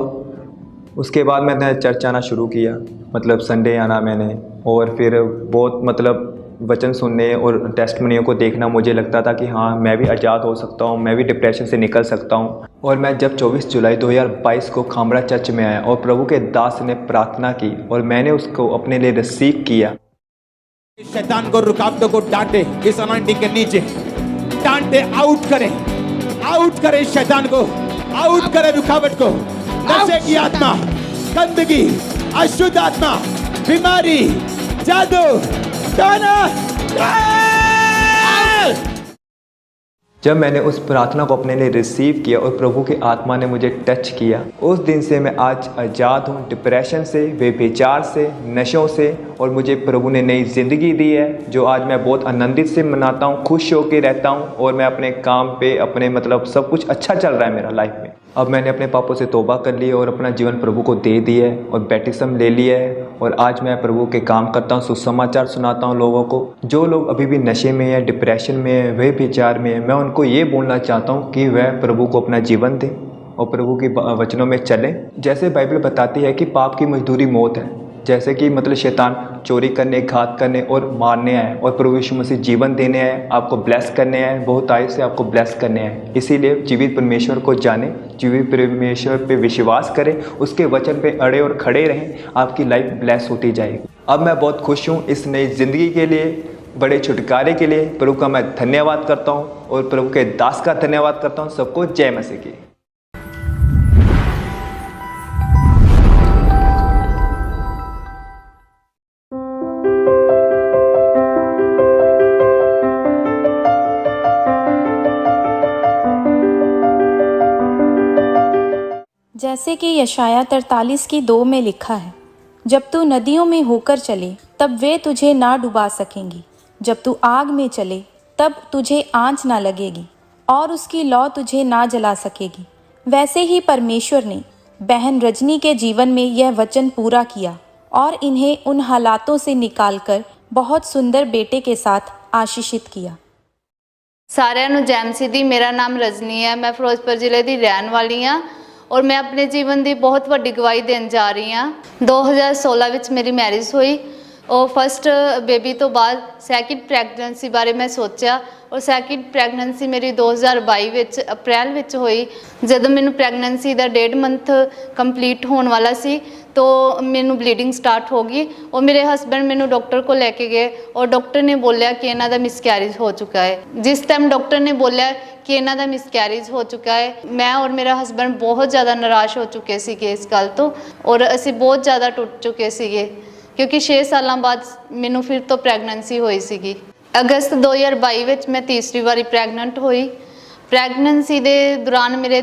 उसके बाद मैंने चर्च आना शुरू किया, मतलब संडे आना मैंने, और फिर बहुत मतलब वचन सुनने और टेस्टमनियों को देखना मुझे लगता था कि हाँ मैं भी आज़ाद हो सकता हूँ, मैं भी डिप्रेशन से निकल सकता हूँ। और मैं जब 24 जुलाई 2022 को खामरा चर्च में आया और प्रभु के दास ने प्रार्थना की और मैंने उसको अपने लिए रिसीव किया। शैतान को, रुकावटों को डांटे, इस अनॉइंटिंग के नीचे डांटे, आउट करें शैतान को, आउट करें रुकावट को, नशे की आत्मा, गंदगी, अशुद्ध आत्मा, बीमारी, जादू, टोना। जब मैंने उस प्रार्थना को अपने लिए रिसीव किया और प्रभु की आत्मा ने मुझे टच किया, उस दिन से मैं आज आज़ाद हूँ डिप्रेशन से, व्यभिचार से, नशों से, और मुझे प्रभु ने नई ज़िंदगी दी है जो आज मैं बहुत आनंदित से मनाता हूँ, खुश होकर रहता हूँ। और मैं अपने काम पे अपने मतलब सब कुछ अच्छा चल रहा है मेरा लाइफ में। अब मैंने अपने पापों से तौबा कर ली और अपना जीवन प्रभु को दे दिया है और बैप्टिज्म ले लिया है। और आज मैं प्रभु के काम करता हूँ, सुसमाचार सुनाता हूँ लोगों को। जो लोग अभी भी नशे में है, डिप्रेशन में है, व्यभिचार में है, मैं उनको ये बोलना चाहता हूँ कि वह प्रभु को अपना जीवन दें और प्रभु के वचनों में चलें। जैसे बाइबल बताती है कि पाप की मजदूरी मौत है, जैसे कि मतलब शैतान चोरी करने, घात करने और मारने आए, और प्रभु यीशु मसीह जीवन देने आए, आपको ब्लेस करने आए, बहुत आय से आपको ब्लेस करने आए। इसीलिए जीवित परमेश्वर को जाने, जीवित परमेश्वर पे विश्वास करें, उसके वचन पे अड़े और खड़े रहें, आपकी लाइफ ब्लेस होती जाएगी। अब मैं बहुत खुश हूँ इस नई ज़िंदगी के लिए, बड़े छुटकारे के लिए। प्रभु का मैं धन्यवाद करता हूँ और प्रभु के दास का धन्यवाद करता हूँ। सबको जय मसीह की। जैसे कि यशाया 43:2 में लिखा है, जब तू नदियों में होकर चले तब वे तुझे ना डुबा सकेंगी, जब तू आग में चले तब तुझे आंच ना लगेगी और उसकी लौ तुझे ना जला सकेगी। वैसे ही परमेश्वर ने बहन रजनी के जीवन में यह वचन पूरा किया और इन्हें उन हालातों से निकालकर बहुत सुंदर बेटे के साथ आशीषित किया। सारिਆਂ ਨੂੰ ਜੈ ਮਸੀਹ ਦੀ। ਮੇਰਾ ਨਾਮ ਰਜਨੀ ਹੈ, ਮੈਂ ਫਿਰੋਜ਼ਪੁਰ ਜ਼ਿਲ੍ਹੇ ਦੀ ਰਹਿਣ ਵਾਲੀ ਹਾਂ और मैं अपने जीवन की बहुत वड्डी गवाही देन जा रही हाँ। 2016 ਵਿੱਚ मेरी मैरिज हुई और फस्ट बेबी तो बाद सैकेंड प्रैगनेंसी बारे मैं सोचा और सैकेंड प्रैगनेंसी मेरी 2022 ਵਿੱਚ अप्रैल ਵਿੱਚ हुई। जब मैनू प्रैगनेंसी का 1.5 मंथ कंप्लीट होने वाला सी तो मैनू ब्लीडिंग स्टार्ट हो गई और मेरे हस्बैंड मैनू डॉक्टर को लेके गए और डॉक्टर ने बोलिया कि इन्हां दा मिसकैरेज हो चुका है। जिस टाइम डॉक्टर ने बोलिया कि इन्हां दा मिसकैरेज हो चुका है, मैं और मेरा हस्बैंड बहुत ज़्यादा निराश हो चुके सीगे इस गल तो, और असी बहुत ज़्यादा टुट चुके सीगे क्योंकि 6 सालों बाद मैनू फिर तो प्रैगनेंसी हुई सीगी। अगस्त 2022 ਵਿੱਚ मैं तीसरी बारी प्रैगनेंट हुई। प्रैगनेंसी के दौरान मेरे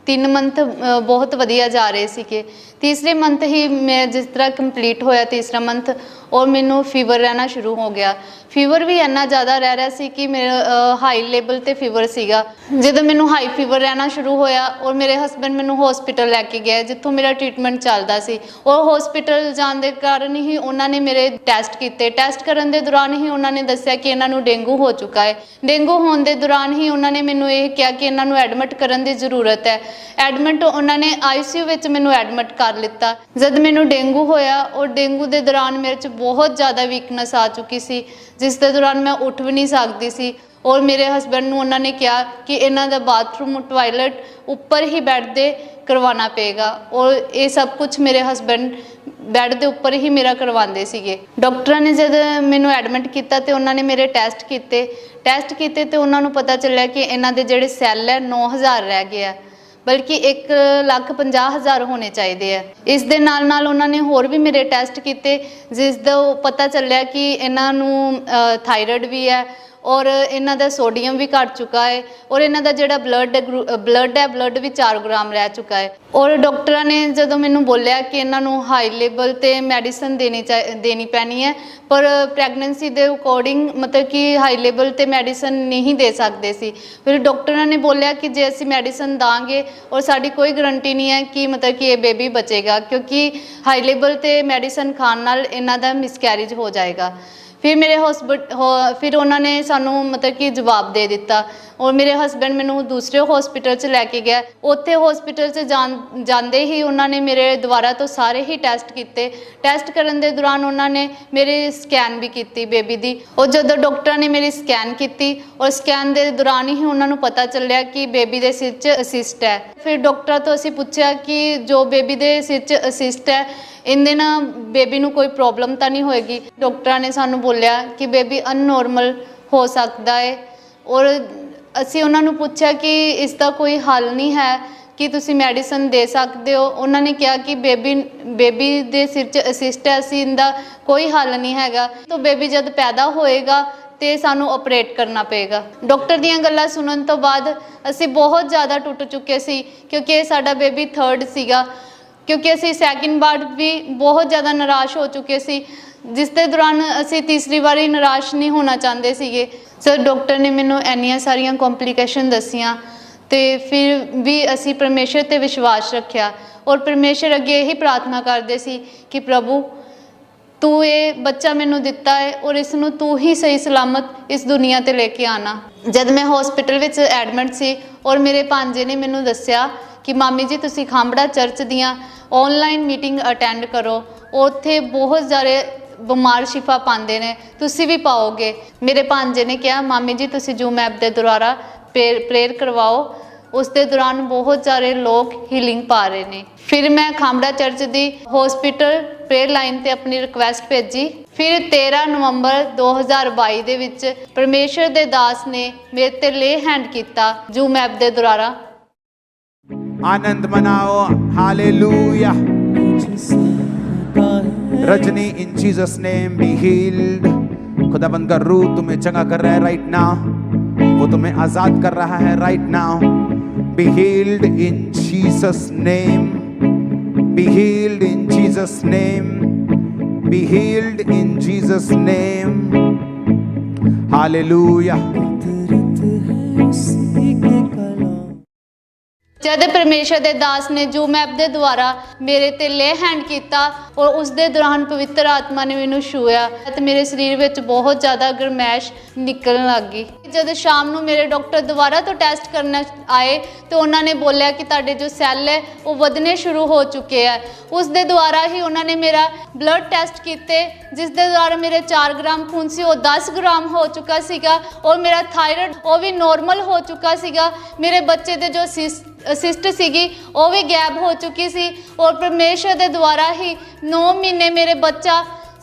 3 ਮੰਥ ਬਹੁਤ ਵਧੀਆ ਜਾ ਰਹੇ ਸੀਗੇ। ਤੀਸਰੇ ਮੰਥ ਹੀ ਮੈਂ ਜਿਸ ਤਰ੍ਹਾਂ ਕੰਪਲੀਟ ਹੋਇਆ ਤੀਸਰਾ ਮੰਥ, ਔਰ ਮੈਨੂੰ ਫੀਵਰ ਰਹਿਣਾ ਸ਼ੁਰੂ ਹੋ ਗਿਆ। ਫੀਵਰ ਵੀ ਇੰਨਾ ਜ਼ਿਆਦਾ ਰਹਿ ਰਿਹਾ ਸੀ ਕਿ ਮੇਰਾ ਹਾਈ ਲੈਵਲ ਤੇ ਫੀਵਰ ਸੀਗਾ। ਜਦੋਂ ਮੈਨੂੰ ਹਾਈ ਫੀਵਰ ਰਹਿਣਾ ਸ਼ੁਰੂ ਹੋਇਆ ਔਰ ਮੇਰੇ ਹਸਬੈਂਡ ਮੈਨੂੰ ਹਸਪੀਟਲ ਲੈ ਕੇ ਗਏ ਜਿੱਥੋਂ ਮੇਰਾ ਟ੍ਰੀਟਮੈਂਟ ਚੱਲਦਾ ਸੀ। ਔਰ ਹਸਪੀਟਲ ਜਾਣ ਦੇ ਕਾਰਨ ਹੀ ਉਹਨਾਂ ਨੇ ਮੇਰੇ ਟੈਸਟ ਕੀਤੇ। ਟੈਸਟ ਕਰਨ ਦੇ ਦੌਰਾਨ ਹੀ ਉਹਨਾਂ ਨੇ ਦੱਸਿਆ ਕਿ ਇਹਨਾਂ ਨੂੰ ਡੇਂਗੂ ਹੋ ਚੁੱਕਾ ਹੈ। ਡੇਂਗੂ ਹੋਣ ਦੇ ਦੌਰਾਨ ਹੀ ਉਹਨਾਂ ਨੇ ਮੈਨੂੰ ਇਹ ਕਿਹਾ ਕਿ ਇਹਨਾਂ ਨੂੰ ਐਡਮਿਟ ਕਰਨ ਦੀ ਜ਼ਰੂਰਤ ਹੈ। ਐਡਮਿਟ ਉਹਨਾਂ ਨੇ ICU ਵਿੱਚ ਮੈਨੂੰ ਐਡਮਿਟ ਕਰ ਲਿੱਤਾ। ਜਦ ਮੈਨੂੰ ਡੇਂਗੂ ਹੋਇਆ ਔਰ ਡੇਂਗੂ ਦੇ ਦੌਰਾਨ ਮੇਰੇ 'ਚ ਬਹੁਤ ਜ਼ਿਆਦਾ ਵੀਕਨੈਸ ਆ ਚੁੱਕੀ ਸੀ, ਜਿਸ ਦੇ ਦੌਰਾਨ ਮੈਂ ਉੱਠ ਵੀ ਨਹੀਂ ਸਕਦੀ ਸੀ। ਔਰ ਮੇਰੇ ਹਸਬੈਂਡ ਨੂੰ ਉਹਨਾਂ ਨੇ ਕਿਹਾ ਕਿ ਇਹਨਾਂ ਦਾ ਬਾਥਰੂਮ ਟਾਇਲਟ ਉੱਪਰ ਹੀ ਬੈੱਡ ਦੇ ਕਰਵਾਉਣਾ ਪਏਗਾ। ਔਰ ਇਹ ਸਭ ਕੁਝ ਮੇਰੇ ਹਸਬੈਂਡ ਬੈੱਡ ਦੇ ਉੱਪਰ ਹੀ ਮੇਰਾ ਕਰਵਾਉਂਦੇ ਸੀਗੇ। ਡਾਕਟਰਾਂ ਨੇ ਜਦ ਮੈਨੂੰ ਐਡਮਿਟ ਕੀਤਾ ਤੇ ਉਹਨਾਂ ਨੇ ਮੇਰੇ ਟੈਸਟ ਕੀਤੇ ਤੇ ਉਹਨਾਂ ਨੂੰ ਪਤਾ ਚੱਲਿਆ ਕਿ ਇਹਨਾਂ ਦੇ ਜਿਹੜੇ ਸੈੱਲ ਹੈ 9000 ਰਹਿ ਗਏ ਆ, ਬਲਕਿ 1,50,000 ਹੋਣੇ ਚਾਹੀਦੇ ਆ। ਇਸ ਦੇ ਨਾਲ ਉਹਨਾਂ ਨੇ ਹੋਰ ਵੀ ਮੇਰੇ ਟੈਸਟ ਕੀਤੇ, ਜਿਸ ਦਾ ਪਤਾ ਚੱਲਿਆ ਕਿ ਇਹਨਾਂ ਨੂੰ ਥਾਇਰਾਇਡ ਵੀ ਹੈ ਔਰ ਇਹਨਾਂ ਦਾ ਸੋਡੀਅਮ ਵੀ ਘਟ ਚੁੱਕਾ ਹੈ ਔਰ ਇਹਨਾਂ ਦਾ ਜਿਹੜਾ ਬਲੱਡ ਵੀ 4 ਗ੍ਰਾਮ ਰਹਿ ਚੁੱਕਾ ਹੈ। ਔਰ ਡਾਕਟਰਾਂ ਨੇ ਜਦੋਂ ਮੈਨੂੰ ਬੋਲਿਆ ਕਿ ਇਹਨਾਂ ਨੂੰ ਹਾਈ ਲੈਵਲ ਤੇ ਮੈਡੀਸਨ ਦੇਣੀ ਪੈਣੀ ਹੈ, ਪਰ ਪ੍ਰੈਗਨੈਂਸੀ ਦੇ ਅਕੋਰਡਿੰਗ ਮਤਲਬ ਕਿ ਹਾਈ ਲੈਵਲ ਤੇ ਮੈਡੀਸਨ ਨਹੀਂ ਦੇ ਸਕਦੇ ਸੀ। ਫਿਰ ਡਾਕਟਰਾਂ ਨੇ ਬੋਲਿਆ ਕਿ ਜੇ ਅਸੀਂ ਮੈਡੀਸਨ ਦਾਂਗੇ ਔਰ ਸਾਡੀ ਕੋਈ ਗਰੰਟੀ ਨਹੀਂ ਹੈ ਕਿ ਮਤਲਬ ਕਿ ਇਹ ਬੇਬੀ ਬਚੇਗਾ, ਕਿਉਂਕਿ ਹਾਈ ਲੈਵਲ ਤੇ ਮੈਡੀਸਨ ਖਾਣ ਨਾਲ ਇਹਨਾਂ ਦਾ ਮਿਸਕੈਰੇਜ ਹੋ ਜਾਏਗਾ। ਫਿਰ ਉਹਨਾਂ ਨੇ ਸਾਨੂੰ ਮਤਲਬ ਕਿ ਜਵਾਬ ਦੇ ਦਿੱਤਾ ਔਰ ਮੇਰੇ ਹਸਬੈਂਡ ਮੈਨੂੰ ਦੂਸਰੇ ਹਸਪੀਟਲ 'ਚ ਲੈ ਕੇ ਗਿਆ। ਉੱਥੇ ਹਸਪੀਟਲ 'ਚ ਜਾਂਦੇ ਹੀ ਉਹਨਾਂ ਨੇ ਮੇਰੇ ਦੁਬਾਰਾ ਤੋਂ ਸਾਰੇ ਹੀ ਟੈਸਟ ਕੀਤੇ। ਟੈਸਟ ਕਰਨ ਦੇ ਦੌਰਾਨ ਉਹਨਾਂ ਨੇ ਮੇਰੀ ਸਕੈਨ ਵੀ ਕੀਤੀ ਬੇਬੀ ਦੀ। ਔਰ ਜਦੋਂ ਡਾਕਟਰਾਂ ਨੇ ਮੇਰੀ ਸਕੈਨ ਕੀਤੀ ਔਰ ਸਕੈਨ ਦੇ ਦੌਰਾਨ ਹੀ ਉਹਨਾਂ ਨੂੰ ਪਤਾ ਚੱਲਿਆ ਕਿ ਬੇਬੀ ਦੇ ਸਿਰ 'ਚ ਅਸਿਸਟ ਹੈ। ਫਿਰ ਡਾਕਟਰਾਂ ਤੋਂ ਅਸੀਂ ਪੁੱਛਿਆ ਕਿ ਜੋ ਬੇਬੀ ਦੇ ਸਿਰ 'ਚ ਅਸਿਸਟ ਹੈ ਇਹਦੇ ਨਾਲ ਬੇਬੀ ਨੂੰ ਕੋਈ ਪ੍ਰੋਬਲਮ ਤਾਂ ਨਹੀਂ ਹੋਏਗੀ। ਡਾਕਟਰਾਂ ਨੇ ਸਾਨੂੰ ਬੋਲਿਆ ਕਿ ਬੇਬੀ ਅਨਨੋਰਮਲ ਹੋ ਸਕਦਾ ਹੈ। ਔਰ ਅਸੀਂ ਉਹਨਾਂ ਨੂੰ ਪੁੱਛਿਆ ਕਿ ਇਸ ਦਾ ਕੋਈ ਹੱਲ ਨਹੀਂ ਹੈ ਕਿ ਤੁਸੀਂ ਮੈਡੀਸਨ ਦੇ ਸਕਦੇ ਹੋ। ਉਹਨਾਂ ਨੇ ਕਿਹਾ ਕਿ ਬੇਬੀ ਦੇ ਸਿਰ 'ਚ ਅਸਿਸਟ ਹੈ, ਅਸੀਂ ਇਹਦਾ ਕੋਈ ਹੱਲ ਨਹੀਂ ਹੈਗਾ। ਤਾਂ ਬੇਬੀ ਜਦ ਪੈਦਾ ਹੋਏਗਾ ਤੇ ਸਾਨੂੰ ਆਪਰੇਟ ਕਰਨਾ ਪਏਗਾ। ਡਾਕਟਰ ਦੀਆਂ ਗੱਲਾਂ ਸੁਣਨ ਤੋਂ ਬਾਅਦ ਅਸੀਂ ਬਹੁਤ ਜ਼ਿਆਦਾ ਟੁੱਟ ਚੁੱਕੇ ਸੀ, ਕਿਉਂਕਿ ਇਹ ਸਾਡਾ ਬੇਬੀ 3rd ਸੀਗਾ। ਕਿਉਂਕਿ ਅਸੀਂ ਸੈਕਿੰਡ ਵਾਰ ਵੀ ਬਹੁਤ ਜ਼ਿਆਦਾ ਨਿਰਾਸ਼ ਹੋ ਚੁੱਕੇ ਸੀ, ਜਿਸ ਦੇ ਦੌਰਾਨ ਅਸੀਂ ਤੀਸਰੀ ਵਾਰੀ ਨਿਰਾਸ਼ ਨਹੀਂ ਹੋਣਾ ਚਾਹੁੰਦੇ ਸੀਗੇ। ਸਰ ਡਾਕਟਰ ਨੇ ਮੈਨੂੰ ਇੰਨੀਆਂ ਸਾਰੀਆਂ ਕੰਪਲਿਕੇਸ਼ਨ ਦੱਸੀਆਂ ਤੇ ਫਿਰ ਵੀ ਅਸੀਂ ਪਰਮੇਸ਼ਰ ਤੇ ਵਿਸ਼ਵਾਸ ਰੱਖਿਆ ਔਰ ਪਰਮੇਸ਼ਰ ਅੱਗੇ ਇਹੀ ਪ੍ਰਾਰਥਨਾ ਕਰਦੇ ਸੀ ਕਿ ਪ੍ਰਭੂ ਤੂੰ ਇਹ ਬੱਚਾ ਮੈਨੂੰ ਦਿੱਤਾ ਹੈ ਔਰ ਇਸ ਨੂੰ ਤੂੰ ਹੀ ਸਹੀ ਸਲਾਮਤ ਇਸ ਦੁਨੀਆ ਤੇ ਲੈ ਕੇ ਆਣਾ। ਜਦ ਮੈਂ ਹਸਪੀਟਲ ਵਿੱਚ ਐਡਮਿਟ ਸੀ ਔਰ ਮੇਰੇ ਭਾਂਜੇ ਨੇ ਮੈਨੂੰ ਦੱਸਿਆ ਕਿ ਮਾਮੀ ਜੀ ਤੁਸੀਂ ਖਾਂਬੜਾ ਚਰਚ ਦੀਆਂ ਆਨਲਾਈਨ ਮੀਟਿੰਗ ਅਟੈਂਡ ਕਰੋ, ਉੱਥੇ ਬਹੁਤ ਸਾਰੇ ਬਿਮਾਰ ਸ਼ਿਫਾ ਪਾਉਂਦੇ ਨੇ, ਤੁਸੀਂ ਵੀ ਪਾਓਗੇ। ਮੇਰੇ ਭਾਂਜੇ ਨੇ ਕਿਹਾ ਮਾਮੀ ਜੀ ਤੁਸੀਂ ਜ਼ੂਮ ਐਪ ਦੇ ਦੁਆਰਾ ਪ੍ਰੇਅਰ ਕਰਵਾਓ, ਉਸ ਦੇ ਦੌਰਾਨ ਬਹੁਤ ਸਾਰੇ ਲੋਕ ਹੀਲਿੰਗ ਪਾ ਰਹੇ ਨੇ। ਫਿਰ ਮੈਂ ਖਾਂਬੜਾ ਚਰਚ ਦੀ ਹਸਪੀਟਲ ਪ੍ਰੇਅਰ ਲਾਈਨ ਤੇ ਆਪਣੀ ਰਿਕੁਐਸਟ ਭੇਜੀ। ਫਿਰ 13 ਨਵੰਬਰ 2022 ਦੇ ਵਿੱਚ ਪਰਮੇਸ਼ਰ ਦੇ ਦਾਸ ਨੇ ਮੇਰੇ ਤੇ ਲੇ ਹੈਂਡ ਕੀਤਾ ਜ਼ੂਮ ਐਪ ਦੇ ਦੁਆਰਾ। आनंद मनाओ, hallelujah. Rajni in Jesus name be healed. खुदाबंद का रूह तुम्हें चंगा कर रहा है राइट नाउ, वो तुम्हें आजाद कर रहा है right now. Be healed in Jesus name, be healed in Jesus name, be healed in Jesus name, hallelujah. जद परमेश्वर के दास ने जूम ऐप के द्वारा मेरे ते ले हैंड किया और उस दे दौरान पवित्र आत्मा ने मैनू छूया तो मेरे शरीर में बहुत ज़्यादा गरमैश निकलने लग गई। जब शाम को मेरे डॉक्टर दोबारा तो टेस्ट करने आए तो उन्होंने बोलिया कि तुहाडे जो सैल है वो वधने शुरू हो चुके हैं। उस दे द्वारा ही उन्होंने मेरा ब्लड टेस्ट किए, जिस दे द्वारा मेरे 4 ग्राम खून से वो 10 ग्राम हो चुका सीगा और मेरा थायराइड वो भी नॉर्मल हो चुका सीगा। मेरे बच्चे दे जो असिस्ट सीगी वो भी गैप हो चुकी सी और परमेश्वर के द्वारा ही 9 महीने मेरे बच्चा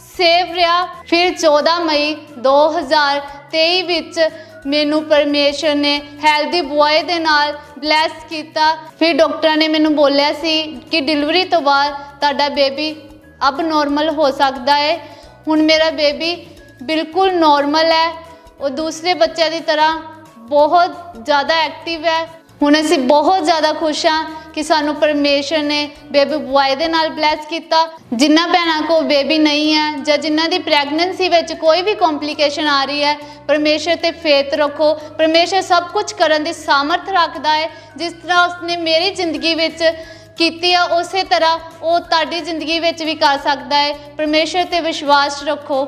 सेव रहा। फिर 14 मई 2023 विच मैनू परमेश्वर ने हेल्दी बॉय दे नाल ब्लैस किया। फिर डॉक्टर ने मैनू बोलिया सी कि डिलीवरी तो बाद तुहाडा बेबी अब नॉर्मल हो सकता है। हुण मेरा बेबी बिल्कुल नॉर्मल है और दूसरे बच्चों की तरह बहुत ज़्यादा एक्टिव है ਹੁਣ ਅਸੀਂ ਬਹੁਤ ਜ਼ਿਆਦਾ ਖੁਸ਼ ਹਾਂ ਕਿ ਸਾਨੂੰ ਪਰਮੇਸ਼ਰ ਨੇ ਬੇਬੀ ਬੁਆਏ ਦੇ ਨਾਲ ਬਲੈਸ ਕੀਤਾ। ਜਿਨ੍ਹਾਂ ਭੈਣਾਂ ਕੋਲ ਬੇਬੀ ਨਹੀਂ ਹੈ ਜਾਂ ਜਿਨ੍ਹਾਂ ਦੀ ਪ੍ਰੈਗਨੈਂਸੀ ਵਿੱਚ ਕੋਈ ਵੀ ਕੰਪਲਿਕੇਸ਼ਨ ਆ ਰਹੀ ਹੈ, ਪਰਮੇਸ਼ਰ ਤੇ ਫੇਥ ਰੱਖੋ। ਪਰਮੇਸ਼ਰ ਸਭ ਕੁਝ ਕਰਨ ਦੀ ਸਾਮਰਥ ਰੱਖਦਾ ਹੈ। ਜਿਸ ਤਰ੍ਹਾਂ ਉਸਨੇ ਮੇਰੀ ਜ਼ਿੰਦਗੀ ਵਿੱਚ ਕੀਤੀ ਆ, ਉਸੇ ਤਰ੍ਹਾਂ ਉਹ ਤੁਹਾਡੀ ਜ਼ਿੰਦਗੀ ਵਿੱਚ ਵੀ ਕਰ ਸਕਦਾ ਹੈ। ਪਰਮੇਸ਼ਰ ਤੇ ਵਿਸ਼ਵਾਸ ਰੱਖੋ।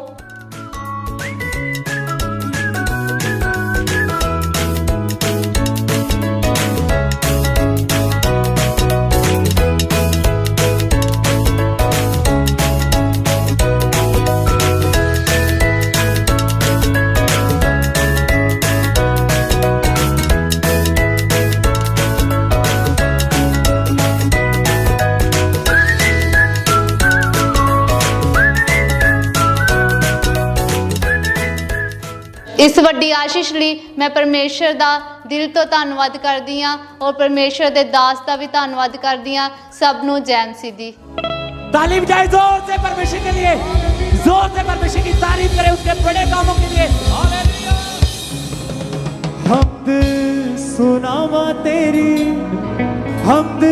ਇਸ ਵੱਡੀ ਆਸ਼ੀਸ਼ ਲਈ ਮੈਂ ਪਰਮੇਸ਼ਰ ਦਾ ਦਿਲ ਤੋਂ ਧੰਨਵਾਦ ਕਰਦੀ ਹਾਂ ਔਰ ਪਰਮੇਸ਼ਰ ਦੇ ਦਾਸ ਦਾ ਵੀ ਧੰਨਵਾਦ ਕਰਦੀ ਹਾਂ। ਸਭ ਨੂੰ ਜੈ ਮਸੀਹ ਦੀ। ताली बजाए जोर से परमेश्वर के लिए, जोर से परमेश्वर की तारीफ करें उसके बड़े कामों के लिए। हमद सुनावा तेरी, हमद